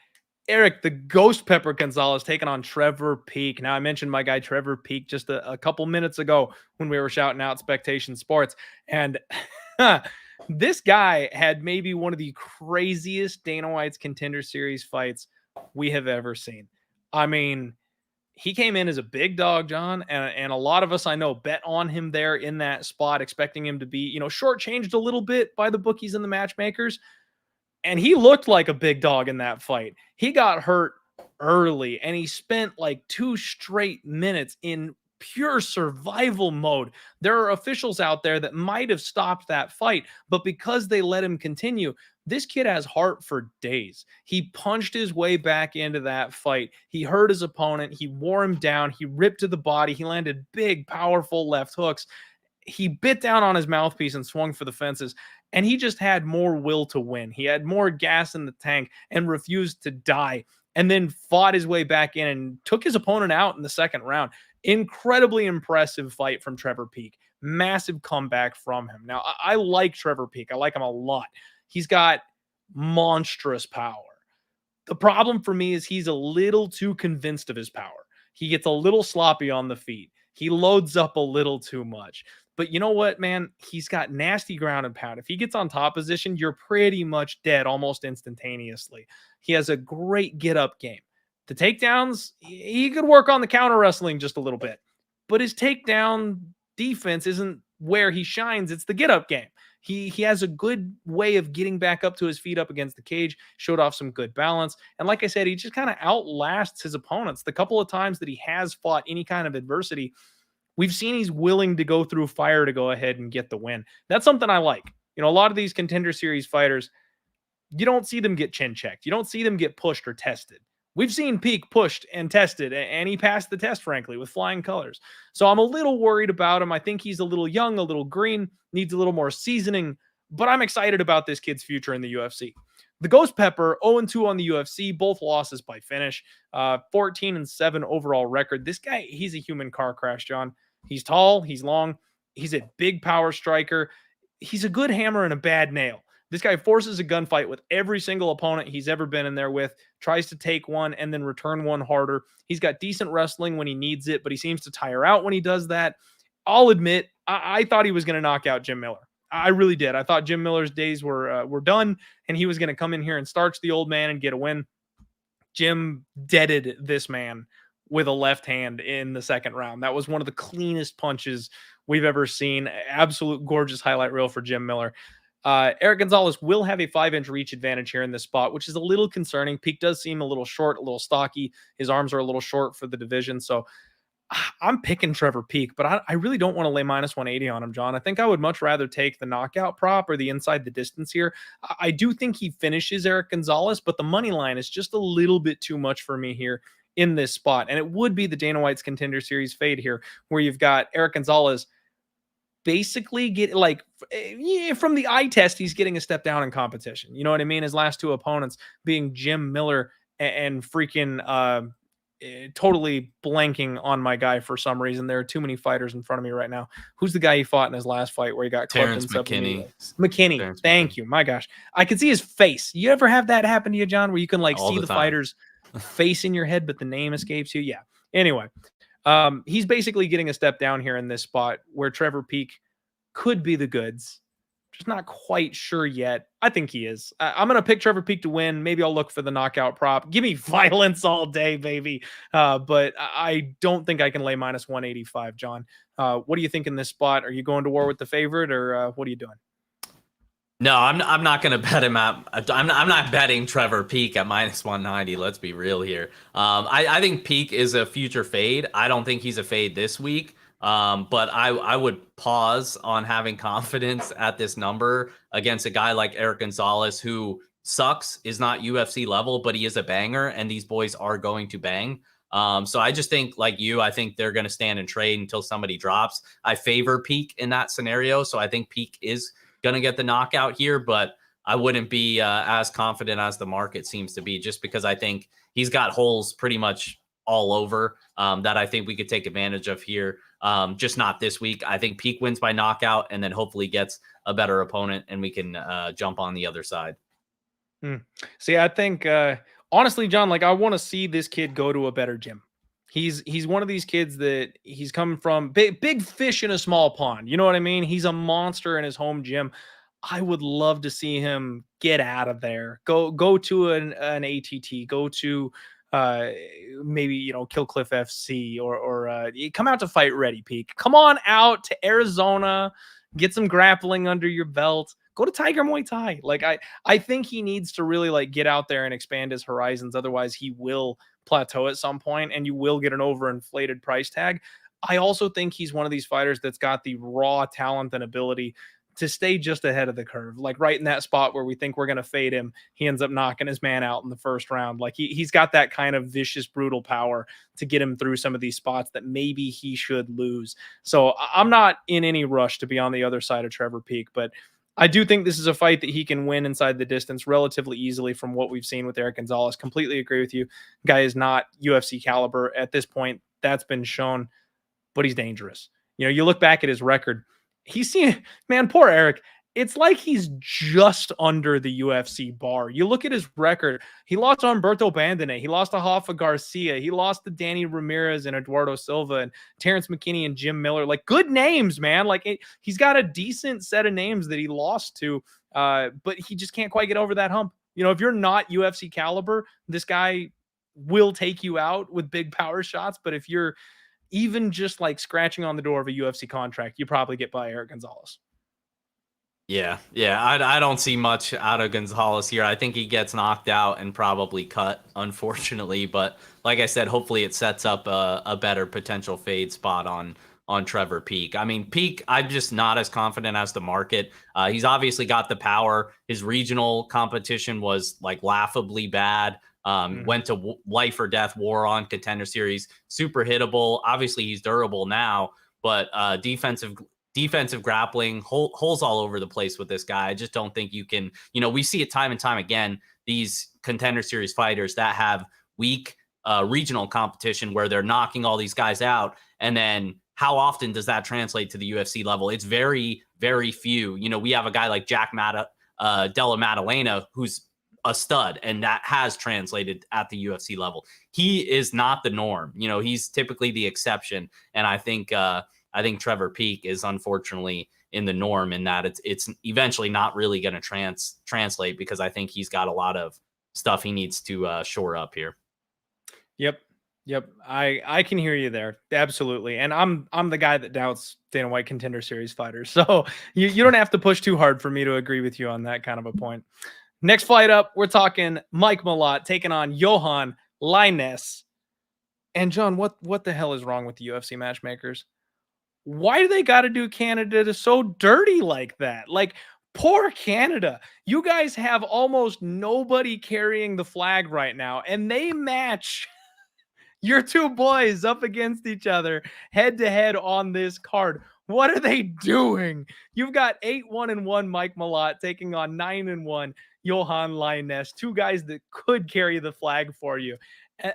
Erick, the Ghost Pepper Gonzalez, taking on Trevor Peak. Now, I mentioned my guy Trevor Peak just a couple minutes ago when we were shouting out Spectation Sports, and this guy had maybe one of the craziest Dana White's Contender Series fights we have ever seen. I mean, he came in as a big dog, John, and a lot of us I know bet on him there in that spot, expecting him to be, shortchanged a little bit by the bookies and the matchmakers. And he looked like a big dog in that fight. He got hurt early and he spent like 2 straight minutes in pure survival mode. There are officials out there that might have stopped that fight, but because they let him continue, this kid has heart for days. He punched his way back into that fight. He hurt his opponent. He wore him down. He ripped to the body. He landed big, powerful left hooks. He bit down on his mouthpiece and swung for the fences. And he just had more will to win. He had more gas in the tank and refused to die, and then fought his way back in and took his opponent out in the second round. Incredibly impressive fight from Trevor Peek. Massive comeback from him. Now, I like Trevor Peek. I like him a lot. He's got monstrous power. The problem for me is he's a little too convinced of his power. He gets a little sloppy on the feet. He loads up a little too much. But you know what, man? He's got nasty ground and pound. If he gets on top position, you're pretty much dead almost instantaneously. He has a great get-up game. The takedowns, he could work on the counter wrestling just a little bit. But his takedown defense isn't where he shines. It's the get-up game. He has a good way of getting back up to his feet up against the cage, showed off some good balance. And like I said, he just kind of outlasts his opponents. The couple of times that he has fought any kind of adversity, we've seen he's willing to go through fire to go ahead and get the win. That's something I like. A lot of these Contender Series fighters, you don't see them get chin checked. You don't see them get pushed or tested. We've seen Peek pushed and tested, and he passed the test, frankly, with flying colors. So I'm a little worried about him. I think he's a little young, a little green, needs a little more seasoning, but I'm excited about this kid's future in the UFC. The Ghost Pepper, 0-2 on the UFC, both losses by finish, 14-7 overall record. This guy, he's a human car crash, John. He's tall, he's long, he's a big power striker. He's a good hammer and a bad nail. This guy forces a gunfight with every single opponent he's ever been in there with, tries to take one and then return one harder. He's got decent wrestling when he needs it, but he seems to tire out when he does that. I'll admit, I thought he was going to knock out Jim Miller. I really did. I thought Jim Miller's days were done, and he was going to come in here and starch the old man and get a win. Jim deaded this man with a left hand in the second round. That was one of the cleanest punches we've ever seen. Absolute gorgeous highlight reel for Jim Miller. Erick Gonzalez will have a 5-inch reach advantage here in this spot, which is a little concerning. Peek does seem a little short, a little stocky. His arms are a little short for the division. So I'm picking Trevor Peek, but I really don't want to lay minus 180 on him, John. I think I would much rather take the knockout prop or the inside the distance here. I do think he finishes Erick Gonzalez, but the money line is just a little bit too much for me here in this spot. And it would be the Dana White's Contender Series fade here, where you've got Erick Gonzalez basically get from the eye test, he's getting a step down in competition. You know what I mean? His last two opponents being Jim Miller and freaking totally blanking on my guy for some reason. There are too many fighters in front of me right now. Who's the guy he fought in his last fight where he got Terrence McKinney? Terrence Thank McKinney. you. My gosh. I could see his face. You ever have that happen to you, John, where you can All see the the time. fighter's face in your head, but the name escapes you? Yeah. Anyway, he's basically getting a step down here in this spot where Trevor Peek could be the goods. Just not quite sure yet. I think he is. I'm going to pick Trevor Peek to win. Maybe I'll look for the knockout prop. Give me violence all day, baby. But I don't think I can lay minus 185, John. What do you think in this spot? Are you going to war with the favorite, or what are you doing? No, I'm not going to bet him at. I'm not betting Trevor Peek at minus 190. Let's be real here. I think Peek is a future fade. I don't think he's a fade this week. But I would pause on having confidence at this number against a guy like Erick Gonzalez, who sucks, is not UFC level, but he is a banger, and these boys are going to bang. So I just think, like you, I think they're going to stand and trade until somebody drops. I favor Peek in that scenario, so I think Peek is going to get the knockout here, but I wouldn't be as confident as the market seems to be, just because I think he's got holes pretty much all over that I think we could take advantage of here. Just not this week. I think Peek wins by knockout and then hopefully gets a better opponent, and we can jump on the other side. See, I think honestly, John, I want to see this kid go to a better gym. He's one of these kids that he's coming from big fish in a small pond. You know what I mean? He's a monster in his home gym. I would love to see him get out of there. Go to an ATT. Go to maybe, you know, Kill Cliff FC or come out to fight ready, Peak. Come on out to Arizona, get some grappling under your belt. Go to Tiger Muay Thai. Like I think he needs to really like get out there and expand his horizons. Otherwise, he will plateau at some point, and you will get an overinflated price tag. I also think he's one of these fighters that's got the raw talent and ability to stay just ahead of the curve, like right in that spot where we think we're going to fade him. He ends up knocking his man out in the first round. Like he's got that kind of vicious, brutal power to get him through some of these spots that maybe he should lose. So I'm not in any rush to be on the other side of Trevor Peak, but I do think this is a fight that he can win inside the distance relatively easily from what we've seen with Erick Gonzalez. Completely agree with you. Guy is not UFC caliber at this point. That's been shown, but he's dangerous. You know, you look back at his record, he's seen, man, poor Erick. It's like he's just under the UFC bar. You look at his record. He lost to Humberto Bandone. He lost to Hoffa Garcia. He lost to Danny Ramirez and Eduardo Silva and Terrence McKinney and Jim Miller. Like good names, man. Like he's got a decent set of names that he lost to, but he just can't quite get over that hump. You know, if you're not UFC caliber, this guy will take you out with big power shots. But if you're even just like scratching on the door of a UFC contract, you probably get by Erick Gonzalez. Yeah. I don't see much out of Gonzalez here. I think he gets knocked out and probably cut, unfortunately. But like I said, hopefully it sets up a better potential fade spot on Trevor Peak. I mean, Peak, I'm just not as confident as the market. He's obviously got the power. His regional competition was like laughably bad. Went to life or death war on Contender Series, super hittable. Obviously he's durable now, but defensive grappling, holes all over the place with this guy. I just don't think you can, you know, we see it time and time again, these Contender Series fighters that have weak regional competition where they're knocking all these guys out. And then how often does that translate to the UFC level? It's very, very few. You know, we have a guy like Jack Della Maddalena, who's a stud, and that has translated at the UFC level. He is not the norm. You know, he's typically the exception. And I think Trevor Peak is unfortunately in the norm in that it's eventually not really going to translate, because I think he's got a lot of stuff he needs to shore up here. Yep. I can hear you there. Absolutely. And I'm the guy that doubts Dana White Contender Series fighters. So you don't have to push too hard for me to agree with you on that kind of a point. Next fight up, we're talking Mike Malott taking on Johan Lainez. And John, what the hell is wrong with the UFC matchmakers? Why do they got to do Canada so dirty like that? Like, poor Canada. You guys have almost nobody carrying the flag right now, and they match your two boys up against each other head to head on this card. What are they doing? You've got 8-1-1 Mike Malott taking on 9-1 Johan Lainez, two guys that could carry the flag for you.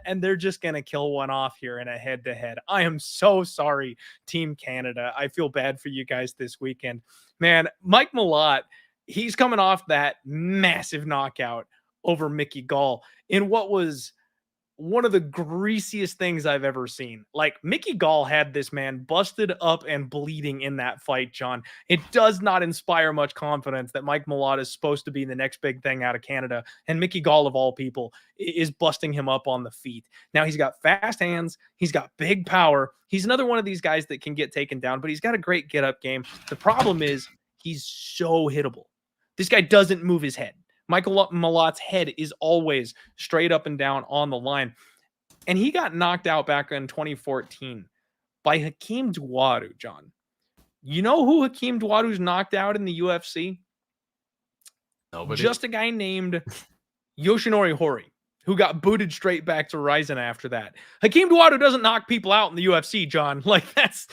And they're just going to kill one off here in a head-to-head. I am so sorry, Team Canada. I feel bad for you guys this weekend. Man, Mike Malott, he's coming off that massive knockout over Mickey Gall in what was one of the greasiest things I've ever seen. Like, Mickey Gall had this man busted up and bleeding in that fight, John. It does not inspire much confidence that Mike Malott is supposed to be the next big thing out of Canada, and Mickey Gall, of all people, is busting him up on the feet. Now, he's got fast hands. He's got big power. He's another one of these guys that can get taken down, but he's got a great get-up game. The problem is he's so hittable. This guy doesn't move his head. Michael Malott's head is always straight up and down on the line. And he got knocked out back in 2014 by Hakeem Dawodu, John. You know who Hakeem Dawodu's knocked out in the UFC? Nobody. Just a guy named Yoshinori Horii, who got booted straight back to Ryzen after that. Hakeem Dawodu doesn't knock people out in the UFC, John. Like, that's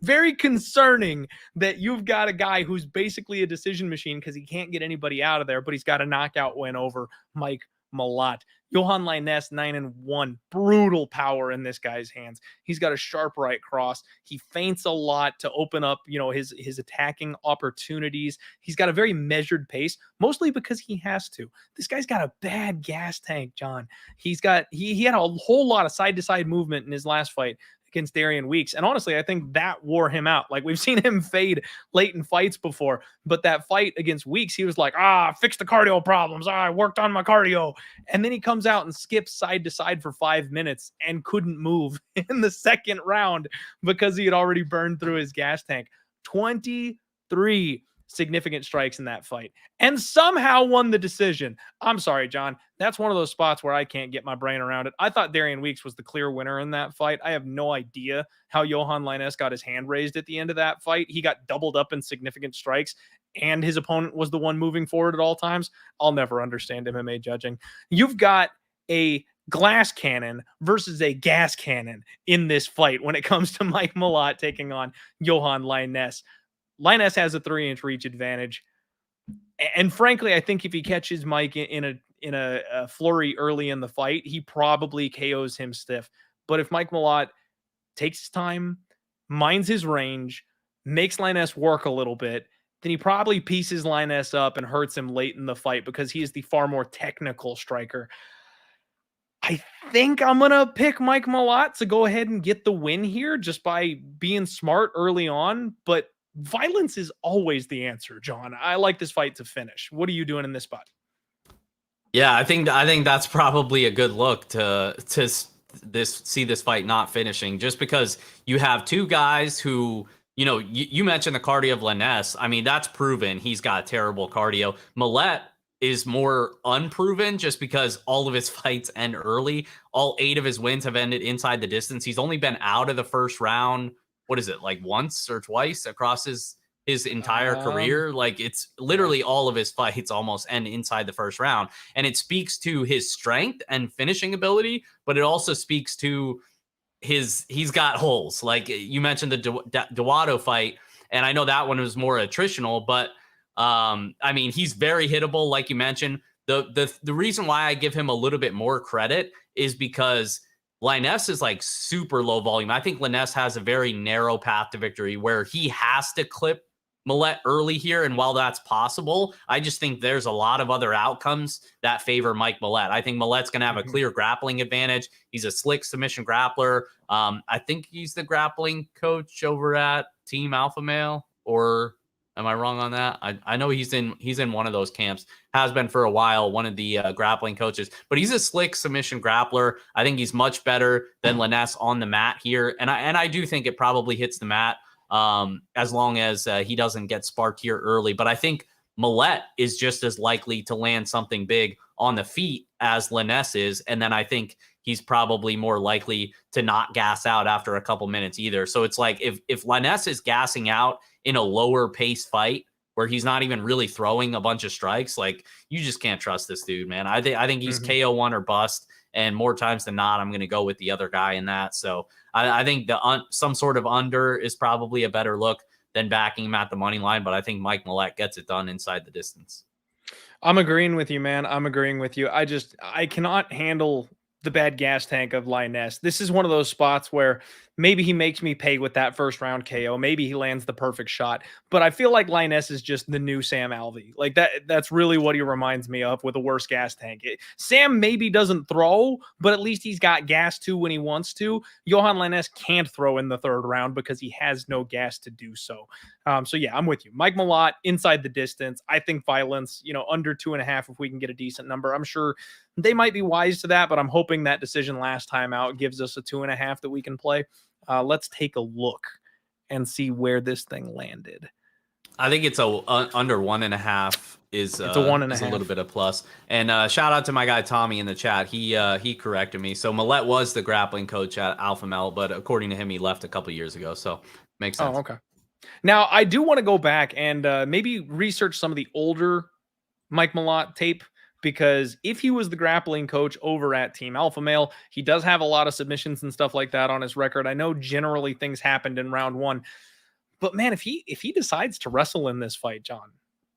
very concerning that you've got a guy who's basically a decision machine because he can't get anybody out of there, but he's got a knockout win over Mike Malott. Johan Lainez, 9-1. Brutal power in this guy's hands. He's got a sharp right cross. He feints a lot to open up, you know, his attacking opportunities. He's got a very measured pace, mostly because he has to. This guy's got a bad gas tank, John. He had a whole lot of side-to-side movement in his last fight against Darian Weeks. And honestly, I think that wore him out. Like, we've seen him fade late in fights before, but that fight against Weeks, he was like, fix the cardio problems. I worked on my cardio. And then he comes out and skips side to side for 5 minutes and couldn't move in the second round because he had already burned through his gas tank. 23 significant strikes in that fight and somehow won the decision. I'm sorry, John. That's one of those spots where I can't get my brain around it. I thought Darian Weeks was the clear winner in that fight. I have no idea how Johan Lainez got his hand raised at the end of that fight. He got doubled up in significant strikes and his opponent was the one moving forward at all times. I'll never understand MMA judging. You've got a glass cannon versus a gas cannon in this fight when it comes to Mike Malott taking on Johan Lainez. Lainez has a 3-inch reach advantage. And frankly, I think if he catches Mike in a flurry early in the fight, he probably KOs him stiff. But if Mike Malott takes his time, minds his range, makes Lainez work a little bit, then he probably pieces Lainez up and hurts him late in the fight because he is the far more technical striker. I think I'm going to pick Mike Malott to go ahead and get the win here just by being smart early on, but violence is always the answer, John. I like this fight to finish. What are you doing in this spot? Yeah, I think that's probably a good look to see this fight not finishing, just because you have two guys who, you mentioned the cardio of Lainez. I mean, that's proven. He's got terrible cardio. Malott is more unproven just because all of his fights end early. All 8 of his wins have ended inside the distance. He's only been out of the first round, what is it, like once or twice across his entire career? Like, it's literally all of his fights almost end inside the first round. And it speaks to his strength and finishing ability, but it also speaks to he's got holes. Like you mentioned the Duato fight, and I know that one was more attritional, but I mean, he's very hittable, like you mentioned. The reason why I give him a little bit more credit is because Lainez is like super low volume. I think Lainez has a very narrow path to victory where he has to clip Malott early here. And while that's possible, I just think there's a lot of other outcomes that favor Mike Malott. I think Malott's going to have a clear grappling advantage. He's a slick submission grappler. I think he's the grappling coach over at Team Alpha Male, or am I wrong on that? I know he's in one of those camps, has been for a while, one of the grappling coaches, but he's a slick submission grappler. I think he's much better than Lainez on the mat here. And I do think it probably hits the mat as long as he doesn't get sparked here early. But I think Malott is just as likely to land something big on the feet as Lainez is. And then I think he's probably more likely to not gas out after a couple minutes either. So it's like if Lainez is gassing out in a lower pace fight where he's not even really throwing a bunch of strikes, like, you just can't trust this dude, man. I think he's KO 1 or bust, and more times than not, I'm going to go with the other guy in that. So I think some sort of under is probably a better look than backing him at the money line, but I think Mike Malott gets it done inside the distance. I'm agreeing with you, man. I'm agreeing with you. I cannot handle the bad gas tank of Lainez. This is one of those spots where maybe he makes me pay with that first round KO. Maybe he lands the perfect shot, but I feel like Lainez is just the new Sam Alvey. Like that's really what he reminds me of, with a worse gas tank. Sam maybe doesn't throw, but at least he's got gas too when he wants to. Johan Lainez can't throw in the third round because he has no gas to do so. So yeah, I'm with you. Mike Malott inside the distance. I think violence, under 2.5, if we can get a decent number. I'm sure they might be wise to that, but I'm hoping that decision last time out gives us a 2.5 that we can play. Let's take a look and see where this thing landed. I think it's under 1.5 is it's a 1.5. Is a little bit of plus. And shout out to my guy Tommy in the chat. He corrected me. So Malott was the grappling coach at Alpha Male, but according to him, he left a couple years ago. So makes sense. Oh, okay. Now I do want to go back and maybe research some of the older Mike Malott tape, because if he was the grappling coach over at Team Alpha Male, he does have a lot of submissions and stuff like that on his record. I know generally things happened in round 1, but man, if he decides to wrestle in this fight, John,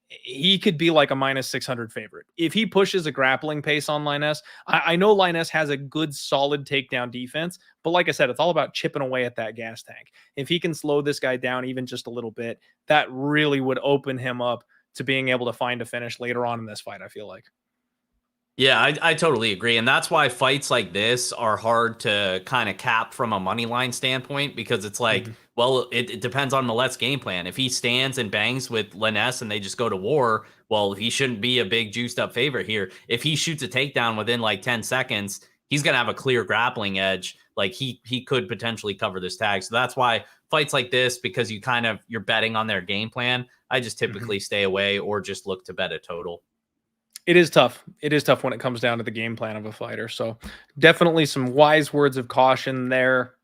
he could be like a -600 favorite. If he pushes a grappling pace on Lainez, I know Lainez has a good, solid takedown defense, but like I said, it's all about chipping away at that gas tank. If he can slow this guy down even just a little bit, that really would open him up to being able to find a finish later on in this fight, I feel like. Yeah, I totally agree. And that's why fights like this are hard to kind of cap from a money line standpoint, because it's like, Mhm. well, it depends on Millet's game plan. If he stands and bangs with Liness and they just go to war, well, he shouldn't be a big juiced up favorite here. If he shoots a takedown within like 10 seconds, he's going to have a clear grappling edge. Like he could potentially cover this tag. So that's why fights like this, because you're betting on their game plan, I just Mhm. typically stay away or just look to bet a total. It is tough. It is tough when it comes down to the game plan of a fighter. So definitely some wise words of caution there.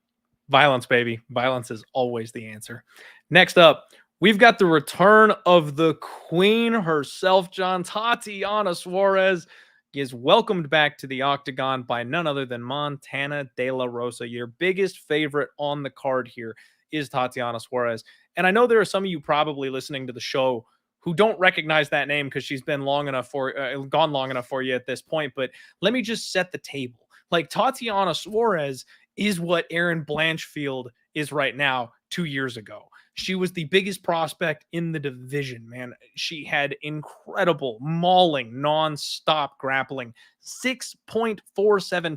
Violence, baby. Violence is always the answer. Next up, we've got the return of the queen herself, John. Tatiana Suarez is welcomed back to the octagon by none other than Montana De La Rosa. Your biggest favorite on the card here is Tatiana Suarez. And I know there are some of you probably listening to the show who don't recognize that name because she's been gone long enough for you at this point. But let me just set the table. Like, Tatiana Suarez is what Erin Blanchfield is right now 2 years ago. She was the biggest prospect in the division, man. She had incredible mauling, nonstop grappling, 6.47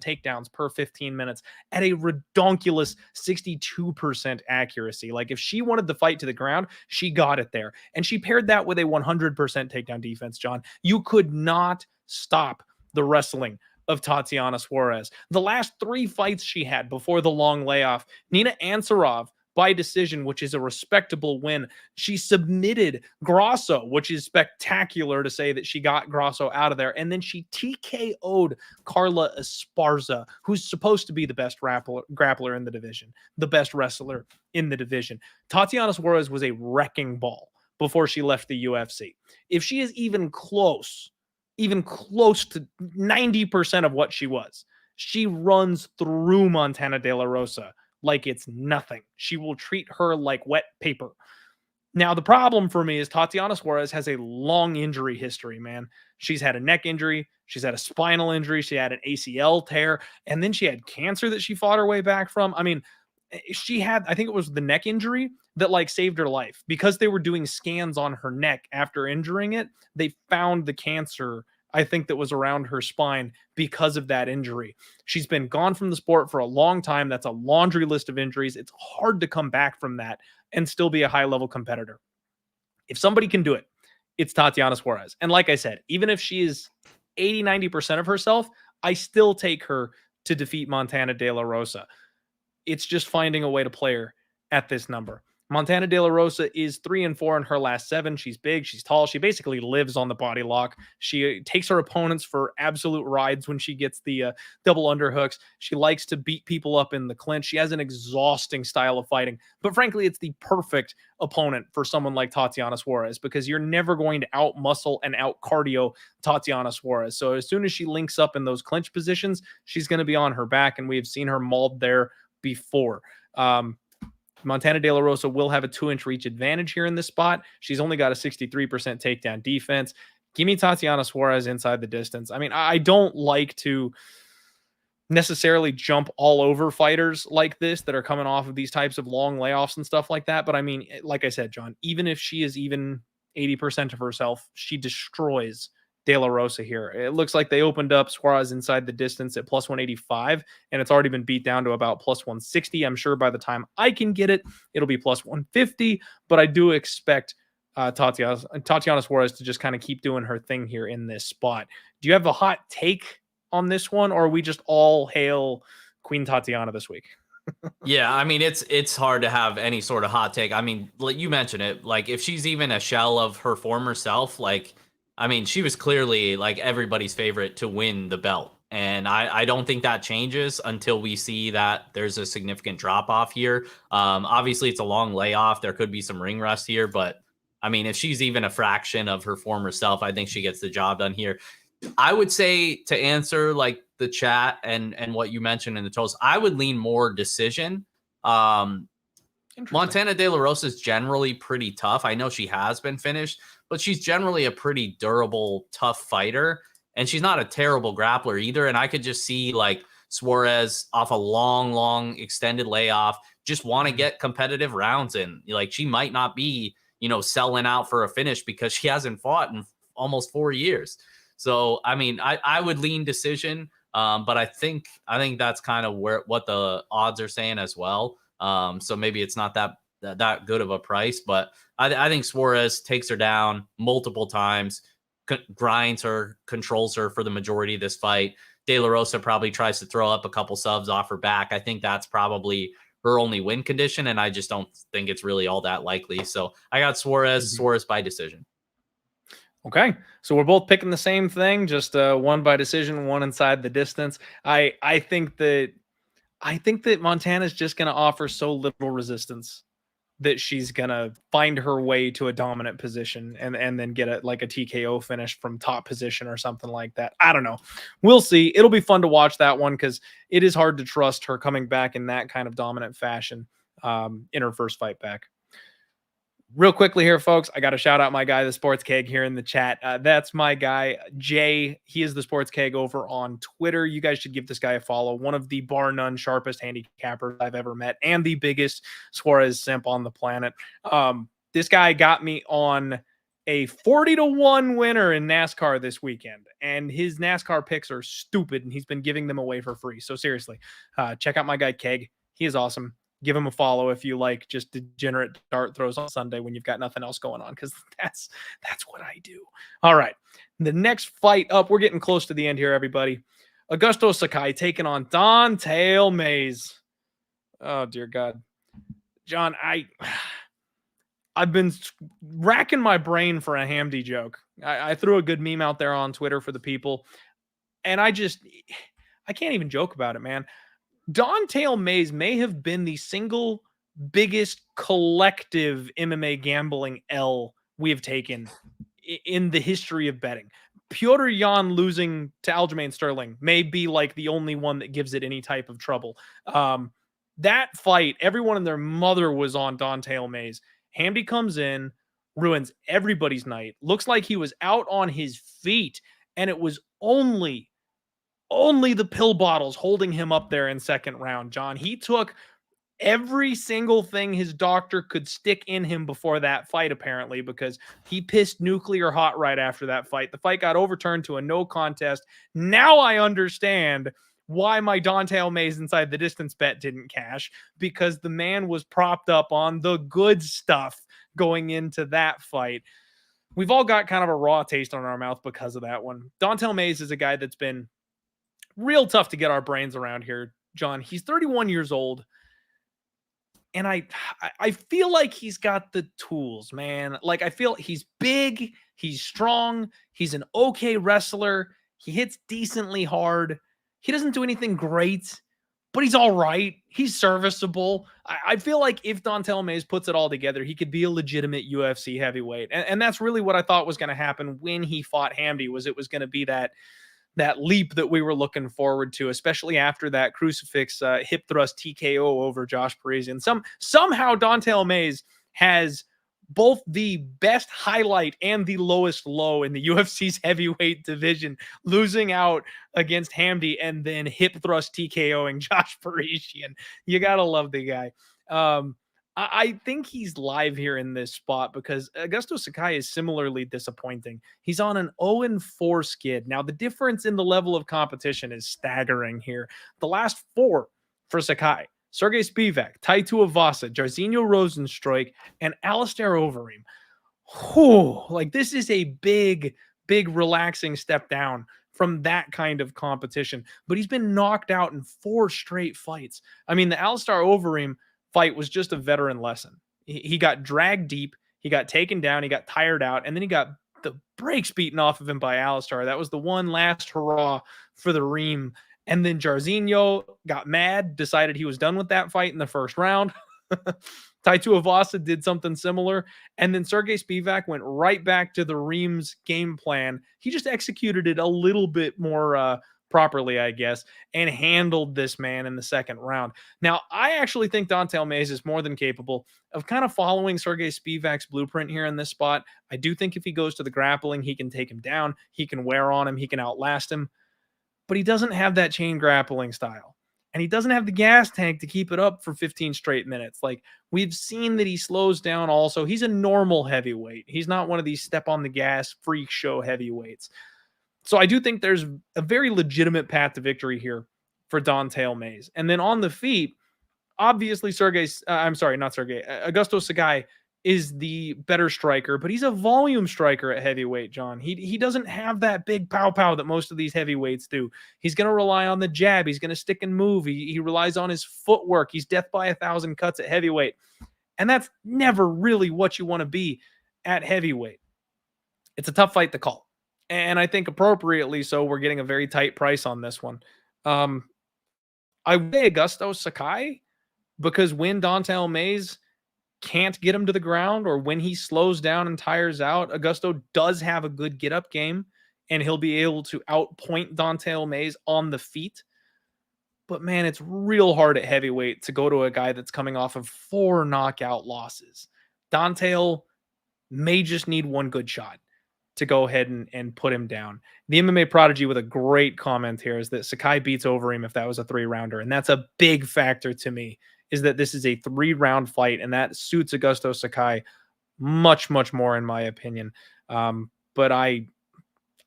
takedowns per 15 minutes at a redonkulous 62% accuracy. Like, if she wanted the fight to the ground, she got it there. And she paired that with a 100% takedown defense, John. You could not stop the wrestling of Tatiana Suarez. The last 3 fights she had before the long layoff, Nina Ansaroff by decision, which is a respectable win. She submitted Grosso, which is spectacular to say that she got Grosso out of there. And then she TKO'd Carla Esparza, who's supposed to be the best grappler in the division, the best wrestler in the division. Tatiana Suarez was a wrecking ball before she left the UFC. If she is even close to 90% of what she was, she runs through Montana De La Rosa like it's nothing. She will treat her like wet paper. Now, the problem for me is Tatiana Suarez has a long injury history, man. She's had a neck injury. She's had a spinal injury. She had an ACL tear. And then she had cancer that she fought her way back from. I mean, she had, I think it was the neck injury that like saved her life, because they were doing scans on her neck after injuring it. They found the cancer, I think, that was around her spine because of that injury. She's been gone from the sport for a long time. That's a laundry list of injuries. It's hard to come back from that and still be a high level competitor. If somebody can do it, it's Tatiana Suarez. And like I said, even if she is 80-90% of herself, I still take her to defeat Montana De La Rosa. It's just finding a way to play her at this number. Montana De La Rosa is 3-4 in her last 7. She's big. She's tall. She basically lives on the body lock. She takes her opponents for absolute rides when she gets the double underhooks. She likes to beat people up in the clinch. She has an exhausting style of fighting. But frankly, it's the perfect opponent for someone like Tatiana Suarez, because you're never going to out muscle and out cardio Tatiana Suarez. So as soon as she links up in those clinch positions, she's going to be on her back. And we have seen her mauled there before. Montana De La Rosa will have a 2-inch reach advantage here in this spot. She's only got a 63% takedown defense. Give me Tatiana Suarez inside the distance. I mean, I don't like to necessarily jump all over fighters like this that are coming off of these types of long layoffs and stuff like that. But I mean, like I said, John, even if she is even 80% of herself, she destroys De La Rosa here. It looks like they opened up Suarez inside the distance at plus 185, and it's already been beat down to about plus 160. I'm sure by the time I can get it, it'll be plus 150, but I do expect Tatiana Suarez to just kind of keep doing her thing here in this spot. Do you have a hot take on this one, or are we just all hail Queen Tatiana this week? Yeah, I mean, it's hard to have any sort of hot take. I mean, like you mentioned it, like if she's even a shell of her former self, like I mean, she was clearly like everybody's favorite to win the belt. And I don't think that changes until we see that there's a significant drop off here. Obviously, it's a long layoff. There could be some ring rust here, but I mean, if she's even a fraction of her former self, I think she gets the job done here. I would say, to answer like the chat and what you mentioned in the totals, I would lean more decision. Montana De La Rosa is generally pretty tough. I know she has been finished, but she's generally a pretty durable, tough fighter. And she's not a terrible grappler either. And I could just see like Suarez off a long extended layoff, just want to get competitive rounds in. Like she might not be, selling out for a finish because she hasn't fought in almost 4 years. So, I mean, I would lean decision, but I think that's kind of what the odds are saying as well. So maybe it's not that good of a price, but I think Suarez takes her down multiple times, grinds her, controls her for the majority of this fight. De La Rosa probably tries to throw up a couple subs off her back. I think that's probably her only win condition, and I just don't think it's really all that likely. So I got Suarez by decision. Okay, so we're both picking the same thing, just one by decision, one inside the distance. I think that Montana's just going to offer so little resistance that she's going to find her way to a dominant position and then get a TKO finish from top position or something like that. I don't know. We'll see. It'll be fun to watch that one because it is hard to trust her coming back in that kind of dominant fashion in her first fight back. Real quickly here, folks, I got to shout out my guy, the Sports Keg, here in the chat. That's my guy, Jay. He is the Sports Keg over on Twitter. You guys should give this guy a follow. One of the bar none sharpest handicappers I've ever met and the biggest Suarez simp on the planet. This guy got me on a 40-1 winner in NASCAR this weekend, and his NASCAR picks are stupid, and he's been giving them away for free. So seriously, check out my guy, Keg. He is awesome. Give him a follow if you like just degenerate dart throws on Sunday when you've got nothing else going on, because that's what I do. All right. The next fight up, we're getting close to the end here, everybody. Augusto Sakai taking on Don'Tale Mayes. Oh, dear God. John, I've been racking my brain for a Hamdi joke. I threw a good meme out there on Twitter for the people, and I can't even joke about it, man. Don'Tale Mayes may have been the single biggest collective MMA gambling L we have taken in the history of betting. Petr Yan losing to Aljamain Sterling may be like the only one that gives it any type of trouble. That fight, everyone and their mother was on Don'Tale Mayes. Hamdi comes in, ruins everybody's night. Looks like he was out on his feet, and it was only the pill bottles holding him up there in second round, John. He took every single thing his doctor could stick in him before that fight, apparently, because he pissed nuclear hot right after that fight. The fight got overturned to a no contest. Now I understand why my Don'Tale Mayes inside the distance bet didn't cash, because the man was propped up on the good stuff going into that fight. We've all got kind of a raw taste on our mouth because of that one. Don'Tale Mayes is a guy that's been real tough to get our brains around here, John. He's 31 years old, and I feel like he's got the tools, man. Like, I feel he's big, he's strong, he's an okay wrestler, he hits decently hard. He doesn't do anything great, but he's all right. He's serviceable. I feel like if Don'Tale Mayes puts it all together, he could be a legitimate UFC heavyweight, and that's really what I thought was going to happen when he fought Hamdi. Was it was going to be that leap that we were looking forward to, especially after that crucifix hip thrust TKO over Josh Perez. And somehow Don'Tale Mayes has both the best highlight and the lowest low in the UFC's heavyweight division, losing out against Hamdi and then hip thrust TKOing Josh Parisian. You got to love the guy. I think he's live here in this spot because Augusto Sakai is similarly disappointing. He's on an 0-4 skid. Now, the difference in the level of competition is staggering here. The last four for Sakai: Sergey Spivak, Tai Tuivasa, Jairzinho Rozenstruik, and Alistair Overeem. Like, this is a big, big relaxing step down from that kind of competition. But he's been knocked out in 4 straight fights. I mean, the Alistair Overeem fight was just a veteran lesson. He got dragged deep, he got taken down, he got tired out, and then he got the brakes beaten off of him by Alistair. That was the one last hurrah for the Reem. And then Jairzinho got mad, decided he was done with that fight in the first round. Tai Tuivasa did something similar. And then Sergey Spivak went right back to the Reem's game plan. He just executed it a little bit more properly, I guess, and handled this man in the second round. Now, I actually think Don'Tale Mayes is more than capable of kind of following Sergey Spivak's blueprint here in this spot. I do think if he goes to the grappling, he can take him down, he can wear on him, he can outlast him, but he doesn't have that chain grappling style. And he doesn't have the gas tank to keep it up for 15 straight minutes. Like, we've seen that he slows down also. He's a normal heavyweight. He's not one of these step on the gas freak show heavyweights. So I do think there's a very legitimate path to victory here for Don'Tale Mayes. And then on the feet, obviously Augusto Sakai is the better striker, but he's a volume striker at heavyweight, John. He doesn't have that big pow that most of these heavyweights do. He's going to rely on the jab. He's going to stick and move. He relies on his footwork. He's death by 1,000 cuts at heavyweight. And that's never really what you want to be at heavyweight. It's a tough fight to call. And I think appropriately so, we're getting a very tight price on this one. I would say Augusto Sakai, because when Don'Tale Mayes can't get him to the ground, or when he slows down and tires out, Augusto does have a good get-up game, and he'll be able to outpoint Don'Tale Mayes on the feet. But, man, it's real hard at heavyweight to go to a guy that's coming off of 4 knockout losses. Don'Tale may just need one good shot to go ahead and put him down. The MMA Prodigy with a great comment here is that Sakai beats over him if that was a 3-rounder. And that's a big factor to me, is that this is a 3-round fight, and that suits Augusto Sakai much, much more, in my opinion. But I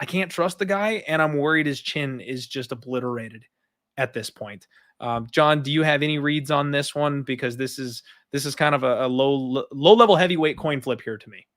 can't trust the guy, and I'm worried his chin is just obliterated at this point. John, do you have any reads on this one? Because this is kind of a low-level heavyweight coin flip here to me.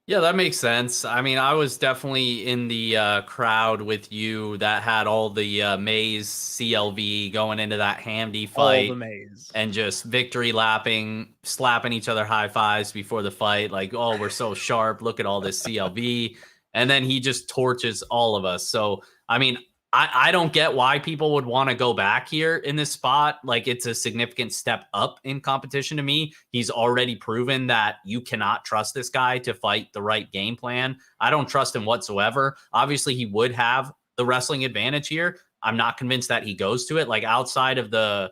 Yeah, that makes sense. I mean, I was definitely in the crowd with you that had all the Mayes CLV going into that Hamdy fight. All the Mayes. And just victory lapping, slapping each other high fives before the fight. Like, oh, we're so sharp. Look at all this CLV. And then he just torches all of us. So, I mean, I don't get why people would want to go back here in this spot. Like, it's a significant step up in competition to me. He's already proven that you cannot trust this guy to fight the right game plan. I don't trust him whatsoever. Obviously, he would have the wrestling advantage here. I'm not convinced that he goes to it. Like, outside of the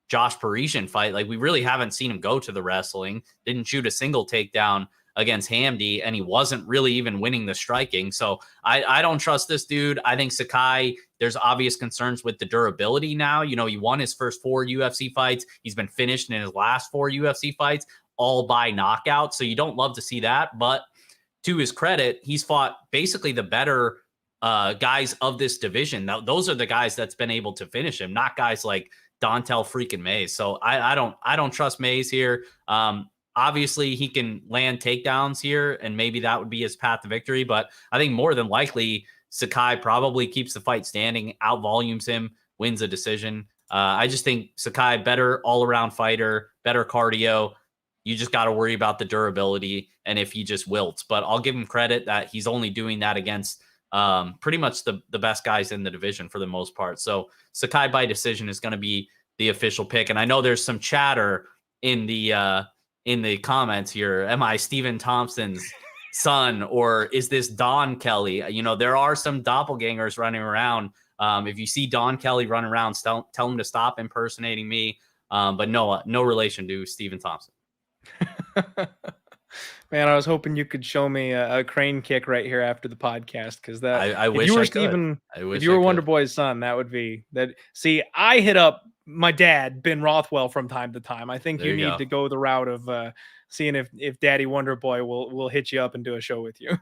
Josh Parisian fight, like, we really haven't seen him go to the wrestling. Didn't shoot a single takedown against Hamdy, and he wasn't really even winning the striking. So I don't trust this dude. I think Sakai, there's obvious concerns with the durability now. You know, he won his first 4 UFC fights. He's been finished in his last 4 UFC fights, all by knockout. So you don't love to see that. But to his credit, he's fought basically the better guys of this division. Now, those are the guys that's been able to finish him, not guys like Don'Tale freaking Mayes. So I don't trust Mayes here. Obviously, he can land takedowns here, and maybe that would be his path to victory. But I think more than likely, Sakai probably keeps the fight standing, outvolumes him, wins a decision. I just think Sakai, better all-around fighter, better cardio. You just got to worry about the durability and if he just wilts. But I'll give him credit that he's only doing that against pretty much the best guys in the division for the most part. So Sakai by decision is going to be the official pick. And I know there's some chatter in the comments here. Am I Stephen Thompson's son, or is this Don Kelly? You know, there are some doppelgangers running around. If you see Don Kelly running around, tell him to stop impersonating me. But no relation to Stephen Thompson. Man, I was hoping you could show me a crane kick right here after the podcast, because that I wish you were I Stephen, could. If you were Wonder Boy's son, that would be that. See, I hit up my dad, Ben Rothwell, from time to time. I think you need to go the route of seeing if Daddy Wonder Boy will hit you up and do a show with you.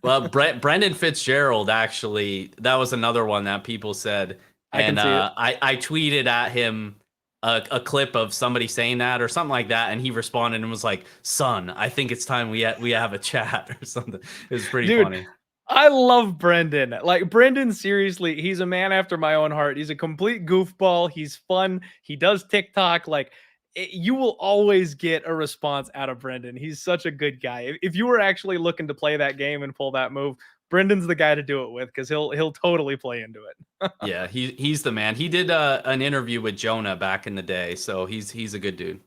Well, Brendan Fitzgerald, actually, that was another one that people said. And I tweeted at him a clip of somebody saying that or something like that, and he responded and was like, "Son, I think it's time we have a chat," or something. It was pretty funny. I love Brendan. Like, Brendan, seriously, he's a man after my own heart. He's a complete goofball. He's fun. He does TikTok. Like, you will always get a response out of Brendan. He's such a good guy. If you were actually looking to play that game and pull that move, Brendan's the guy to do it with, because he'll totally play into it. Yeah, he's the man. He did an interview with Jonah back in the day, so he's a good dude.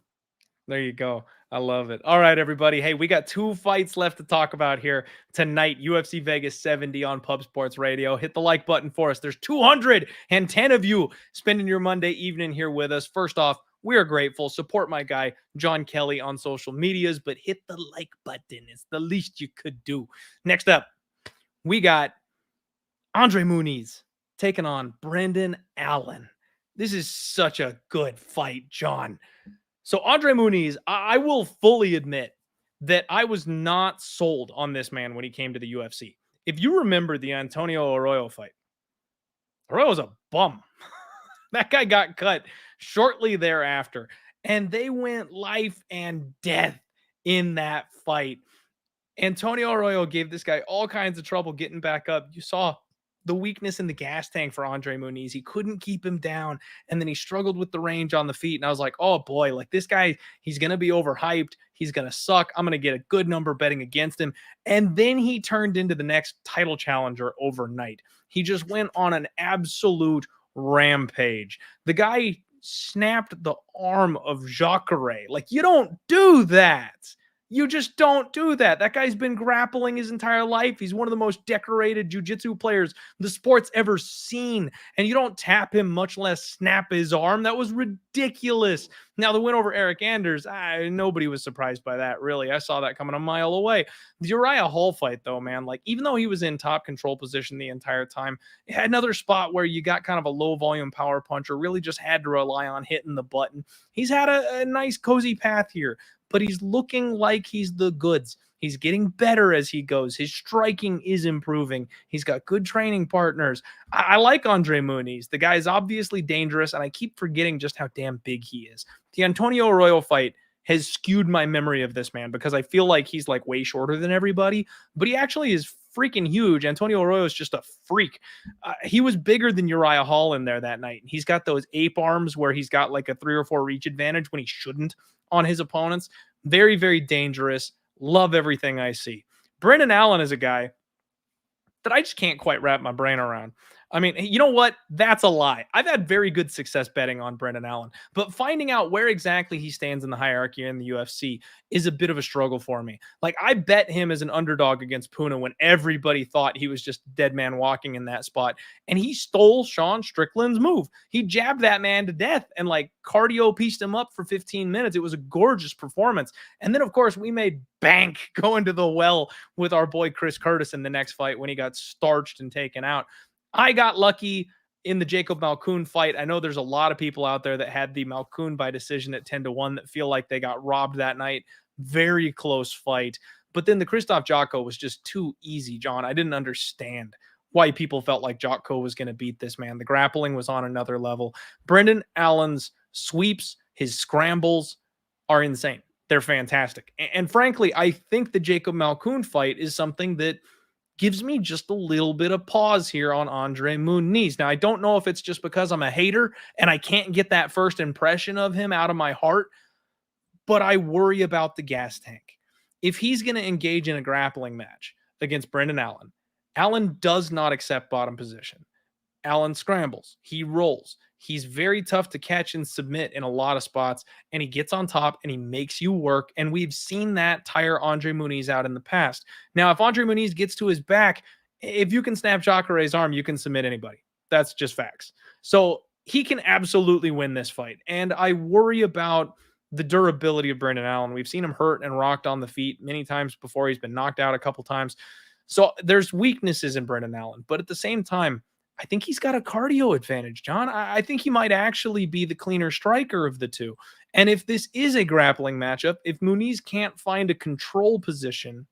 There you go. I love it. All right, everybody. Hey, we got 2 fights left to talk about here tonight. UFC Vegas 70 on Pub Sports Radio. Hit the like button for us. There's 210 of you spending your Monday evening here with us. First off, we are grateful. Support my guy, John Kelly, on social medias, but hit the like button. It's the least you could do. Next up, we got Andre Muniz taking on Brendan Allen. This is such a good fight, John. So Andre Muniz, I will fully admit that I was not sold on this man when he came to the UFC. if you remember the Antonio Arroyo fight, Arroyo's a bum. That guy got cut shortly thereafter, and they went life and death in that fight. Antonio Arroyo gave this guy all kinds of trouble getting back up. You saw the weakness in the gas tank for Andre Muniz. He couldn't keep him down, and then he struggled with the range on the feet. And I was like, oh boy, like this guy, he's going to be overhyped. He's going to suck. I'm going to get a good number betting against him. And then he turned into the next title challenger overnight. He just went on an absolute rampage. The guy snapped the arm of Jacare. Like, you don't do that. You just don't do that. That guy's been grappling his entire life. He's one of the most decorated jiu-jitsu players the sport's ever seen. And you don't tap him, much less snap his arm. That was ridiculous. Now, the win over Erick Anders, nobody was surprised by that, really. I saw that coming a mile away. The Uriah Hall fight, though, man, like, even though he was in top control position the entire time, it had another spot where you got kind of a low-volume power puncher, really just had to rely on hitting the button. He's had a nice, cozy path here, but he's looking like he's the goods. He's getting better as he goes. His striking is improving. He's got good training partners. I like Andre Muniz. The guy is obviously dangerous, and I keep forgetting just how damn big he is. The Antonio Arroyo fight has skewed my memory of this man because I feel like he's like way shorter than everybody, but he actually is freaking huge. Antonio Arroyo is just a freak. He was bigger than Uriah Hall in there that night. He's got those ape arms where he's got like a 3 or 4 reach advantage when he shouldn't on his opponents. Very, very dangerous. Love everything I see. Brendan Allen is a guy that I just can't quite wrap my brain around. I mean, you know what? That's a lie. I've had very good success betting on Brendan Allen, but finding out where exactly he stands in the hierarchy in the UFC is a bit of a struggle for me. Like, I bet him as an underdog against Puna when everybody thought he was just a dead man walking in that spot, and he stole Sean Strickland's move. He jabbed that man to death and like cardio pieced him up for 15 minutes. It was a gorgeous performance. And then, of course, we made bank going to the well with our boy Chris Curtis in the next fight when he got starched and taken out. I got lucky in the Jacob Malkoun fight. I know there's a lot of people out there that had the Malkoun by decision at 10-1 that feel like they got robbed that night. Very close fight. But then the Krzysztof Jotko was just too easy, John. I didn't understand why people felt like Jotko was going to beat this man. The grappling was on another level. Brendan Allen's sweeps, his scrambles are insane. They're fantastic. And frankly, I think the Jacob Malkoun fight is something that gives me just a little bit of pause here on Andre Muniz. Now, I don't know if it's just because I'm a hater and I can't get that first impression of him out of my heart, but I worry about the gas tank. If he's going to engage in a grappling match against Brendan Allen, Allen does not accept bottom position. Allen scrambles. He rolls. He's very tough to catch and submit in a lot of spots, and he gets on top and he makes you work. And we've seen that tire Andre Muniz out in the past. Now, if Andre Muniz gets to his back, if you can snap Jacare's arm, you can submit anybody. That's just facts. So he can absolutely win this fight. And I worry about the durability of Brendan Allen. We've seen him hurt and rocked on the feet many times before. He's been knocked out a couple times. So there's weaknesses in Brendan Allen. But at the same time, I think he's got a cardio advantage, John. I think he might actually be the cleaner striker of the two. And if this is a grappling matchup, if Muniz can't find a control position,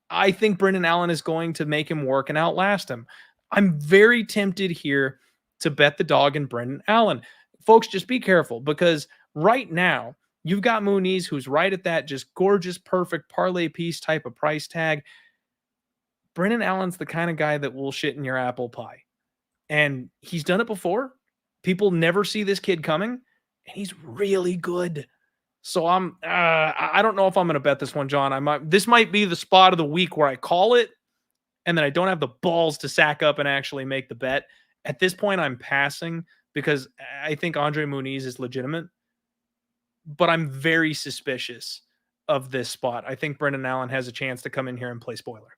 I think Brendan Allen is going to make him work and outlast him. I'm very tempted here to bet the dog in Brendan Allen. Folks, just be careful because right now you've got Muniz who's right at that just gorgeous, perfect parlay piece type of price tag. Brendan Allen's the kind of guy that will shit in your apple pie. And he's done it before. People never see this kid coming, and he's really good. So I don't know if I'm going to bet this one, John. This might be the spot of the week where I call it, and then I don't have the balls to sack up and actually make the bet. At this point, I'm passing because I think Andre Muniz is legitimate, but I'm very suspicious of this spot. I think Brendan Allen has a chance to come in here and play spoiler.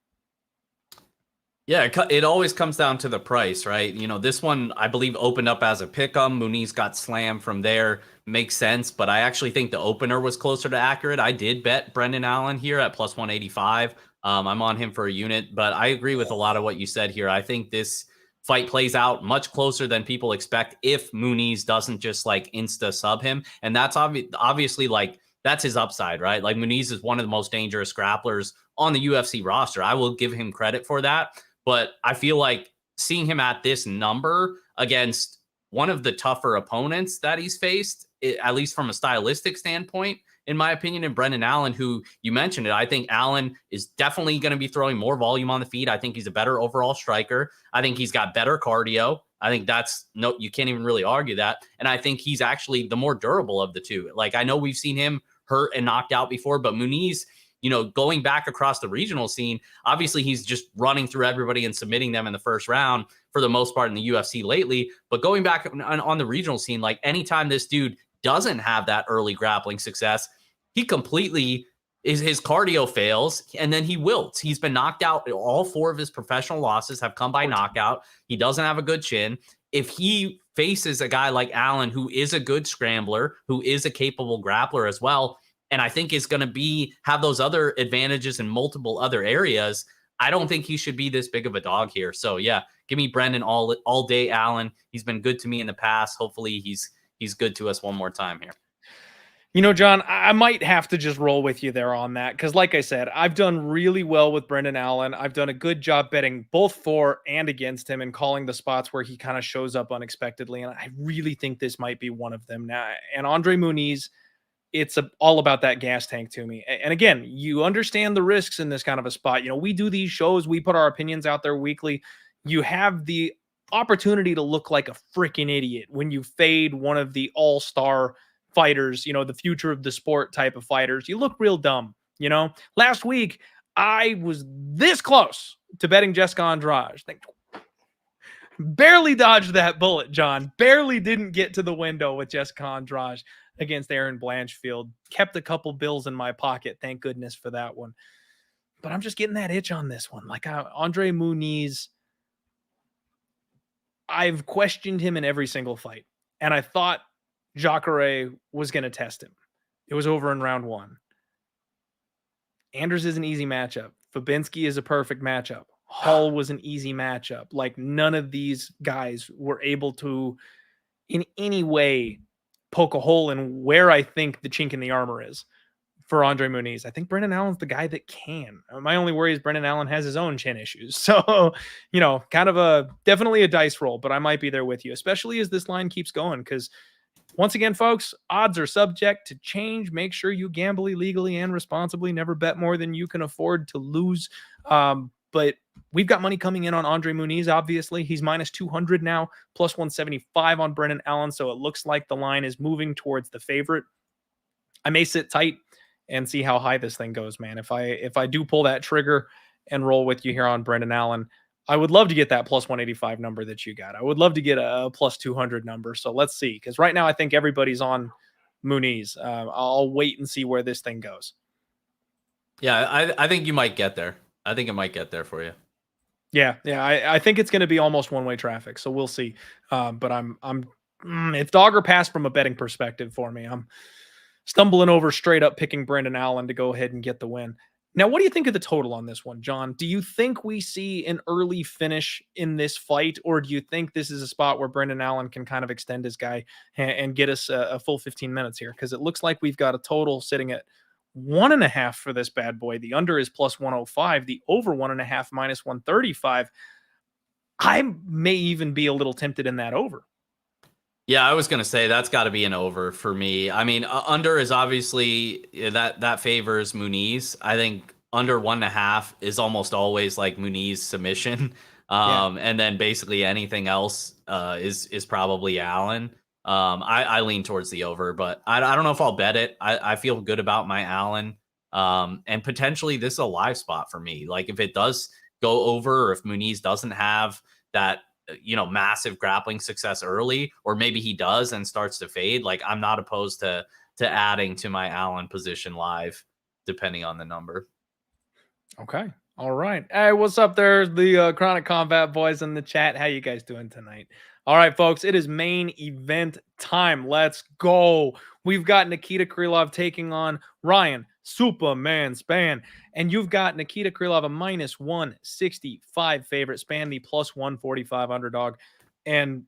Yeah, it always comes down to the price, right? You know, this one, I believe, opened up as a pick'em. Muniz got slammed from there. Makes sense, but I actually think the opener was closer to accurate. I did bet Brendan Allen here at plus 185. I'm on him for a unit, but I agree with a lot of what you said here. I think this fight plays out much closer than people expect if Muniz doesn't just like insta sub him. And that's obviously like that's his upside, right? Like Muniz is one of the most dangerous grapplers on the UFC roster. I will give him credit for that. But I feel like seeing him at this number against one of the tougher opponents that he's faced, at least from a stylistic standpoint, in my opinion, and Brendan Allen, who you mentioned it, I think Allen is definitely going to be throwing more volume on the feet. I think he's a better overall striker. I think he's got better cardio. I think that's you can't even really argue that. And I think he's actually the more durable of the two. Like, I know we've seen him hurt and knocked out before, but Muniz, going back across the regional scene, obviously he's just running through everybody and submitting them in the first round for the most part in the UFC lately. But going back on the regional scene, like anytime this dude doesn't have that early grappling success, he completely his cardio fails and then he wilts. He's been knocked out. All 4 of his professional losses have come by knockout. He doesn't have a good chin. If he faces a guy like Allen, who is a good scrambler, who is a capable grappler as well, and I think is going to have those other advantages in multiple other areas, I don't think he should be this big of a dog here. So yeah, give me Brendan all day, Allen. He's been good to me in the past. Hopefully he's good to us one more time here. John, I might have to just roll with you there on that because, like I said, I've done really well with Brendan Allen. I've done a good job betting both for and against him and calling the spots where he kind of shows up unexpectedly. And I really think this might be one of them now. And Andre Muniz, it's all about that gas tank to me. And again, you understand the risks in this kind of a spot. We do these shows. We put our opinions out there weekly. You have the opportunity to look like a freaking idiot when you fade one of the all-star fighters, the future of the sport type of fighters. You look real dumb. Last week I was this close to betting Jessica Andrade. Barely dodged that bullet, John. Barely didn't get to the window with Jessica Andrade against Erin Blanchfield. Kept a couple bills in my pocket. Thank goodness for that one. But I'm just getting that itch on this one. Like Andre Muniz, I've questioned him in every single fight. And I thought Jacare was going to test him. It was over in round 1. Anders is an easy matchup. Fabinski is a perfect matchup. Hall was an easy matchup. Like, none of these guys were able to in any way poke a hole in where I think the chink in the armor is for Andre Muniz. I think Brendan Allen's the guy that can. My only worry is Brendan Allen has his own chin issues. So, kind of definitely a dice roll, but I might be there with you, especially as this line keeps going, because once again, folks, odds are subject to change. Make sure you gamble legally and responsibly. Never bet more than you can afford to lose. But we've got money coming in on Andre Muniz, obviously. He's minus 200 now, plus 175 on Brendan Allen. So it looks like the line is moving towards the favorite. I may sit tight and see how high this thing goes, man. If I do pull that trigger and roll with you here on Brendan Allen, I would love to get that plus 185 number that you got. I would love to get a plus 200 number. So let's see. Because right now I think everybody's on Muniz. I'll wait and see where this thing goes. Yeah, I think you might get there. I think it might get there for you. Yeah. I think it's going to be almost one-way traffic. So we'll see. But it's dog or pass from a betting perspective for me. I'm stumbling over straight up picking Brendan Allen to go ahead and get the win. Now, what do you think of the total on this one, John? Do you think we see an early finish in this fight, or do you think this is a spot where Brendan Allen can kind of extend his guy and get us a full 15 minutes here? Because it looks like we've got a total sitting at 1.5 for this bad boy. The under is plus 105. The over 1.5 minus 135. I may even be a little tempted in that over. Yeah, I was going to say that's got to be an over for me. I mean, under is obviously that favors Muniz. I think under 1.5 is almost always like Muniz submission. And then basically anything else is probably Allen. I lean towards the over, but I don't know if I'll bet it. I feel good about my Allen. And potentially this is a live spot for me. Like if it does go over, or if Muniz doesn't have that, massive grappling success early, or maybe he does and starts to fade, like I'm not opposed to adding to my Allen position live, depending on the number. Okay. All right. Hey, what's up there? The Chronic Combat boys in the chat. How you guys doing tonight? All right, folks, it is main event time. Let's go. We've got Nikita Krylov taking on Ryan Superman Spann. And you've got Nikita Krylov, a minus 165 favorite, Spann the plus 145 underdog. And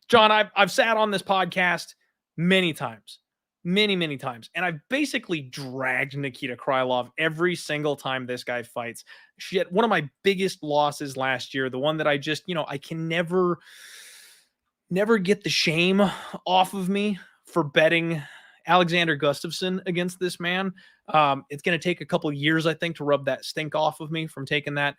John, I've sat on this podcast many times many, many times. And I've basically dragged Nikita Krylov every single time this guy fights. Shit, one of my biggest losses last year, the one that I just, I can never get the shame off of me for betting Alexander Gustafsson against this man. It's going to take a couple of years, I think, to rub that stink off of me from taking that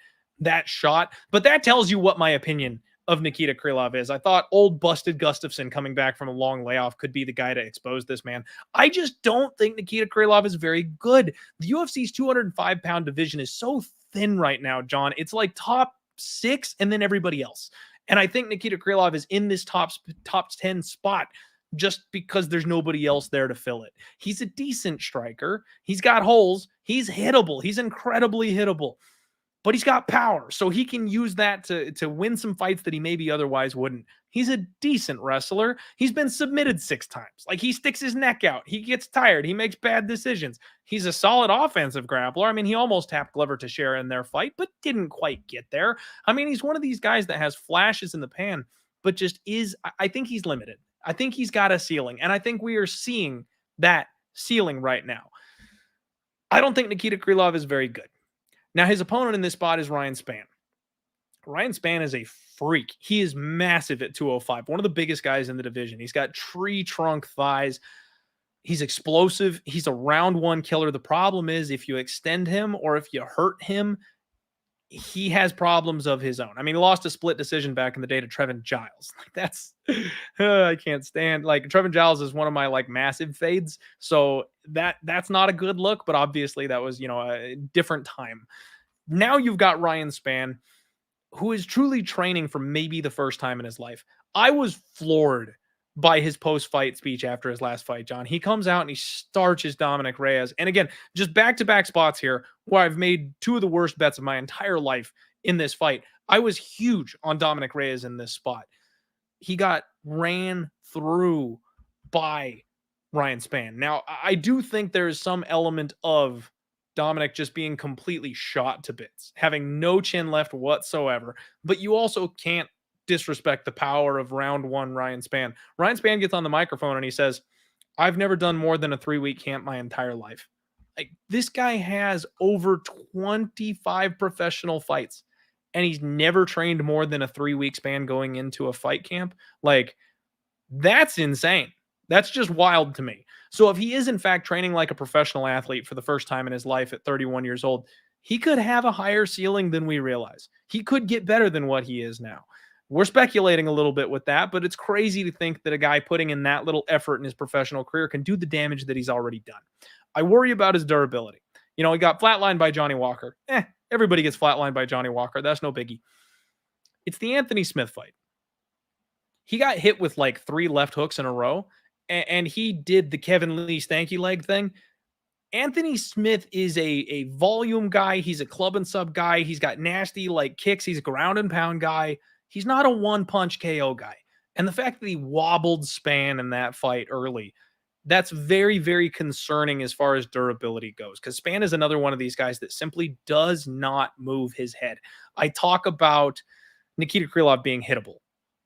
shot. But that tells you what my opinion of Nikita Krylov is. I thought old busted Gustafsson coming back from a long layoff could be the guy to expose this man. I just don't think Nikita Krylov is very good. The UFC's 205-pound division is so thin right now, John. It's like top 6 and then everybody else. And I think Nikita Krylov is in this top 10 spot just because there's nobody else there to fill it. He's a decent striker. He's got holes. He's hittable. He's incredibly hittable. But he's got power, so he can use that to win some fights that he maybe otherwise wouldn't. He's a decent wrestler. He's been submitted 6 times. Like, he sticks his neck out. He gets tired. He makes bad decisions. He's a solid offensive grappler. I mean, he almost tapped Glover Teixeira in their fight, but didn't quite get there. I mean, he's one of these guys that has flashes in the pan, but just is, I think he's limited. I think he's got a ceiling, and I think we are seeing that ceiling right now. I don't think Nikita Krylov is very good. Now, his opponent in this spot is Ryan Spann. Ryan Spann is a freak. He is massive at 205, one of the biggest guys in the division. He's got tree trunk thighs. He's explosive. He's a round 1 killer. The problem is if you extend him or if you hurt him, he has problems of his own. I mean, he lost a split decision back in the day to Trevor Giles. Like, that's I can't stand. Like, Trevor Giles is one of my massive fades, so that's not a good look. But obviously, that was a different time. Now you've got Ryan Spann, who is truly training for maybe the first time in his life. I was floored by his post-fight speech after his last fight, John. He comes out and he starches Dominic Reyes. And again, just back-to-back spots here where I've made 2 of the worst bets of my entire life in this fight. I was huge on Dominic Reyes in this spot. He got ran through by Ryan Spann. Now, I do think there is some element of Dominic just being completely shot to bits, having no chin left whatsoever. But you also can't disrespect the power of round 1 Ryan Spann. Ryan Spann gets on the microphone and he says, "I've never done more than a 3-week camp my entire life." Like, this guy has over 25 professional fights and he's never trained more than a 3-week span going into a fight camp. Like, that's insane. That's just wild to me. So if he is in fact training like a professional athlete for the first time in his life at 31 years old, he could have a higher ceiling than we realize. He could get better than what he is now. We're speculating a little bit with that, but it's crazy to think that a guy putting in that little effort in his professional career can do the damage that he's already done. I worry about his durability. He got flatlined by Johnny Walker. Everybody gets flatlined by Johnny Walker. That's no biggie. It's the Anthony Smith fight. He got hit with 3 left hooks in a row, and he did the Kevin Lee stanky leg thing. Anthony Smith is a volume guy. He's a club and sub guy. He's got nasty kicks. He's a ground and pound guy. He's not a one-punch KO guy. And the fact that he wobbled Spann in that fight early, that's very, very concerning as far as durability goes, because Spann is another one of these guys that simply does not move his head. I talk about Nikita Krylov being hittable.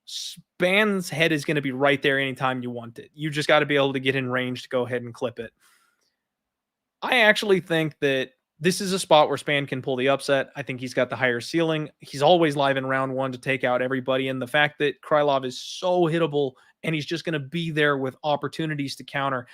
Spann's head is going to be right there anytime you want it. You just got to be able to get in range to go ahead and clip it. I actually think that this is a spot where Spann can pull the upset. I think he's got the higher ceiling. He's always live in round 1 to take out everybody. And the fact that Krylov is so hittable and he's just going to be there with opportunities to counter,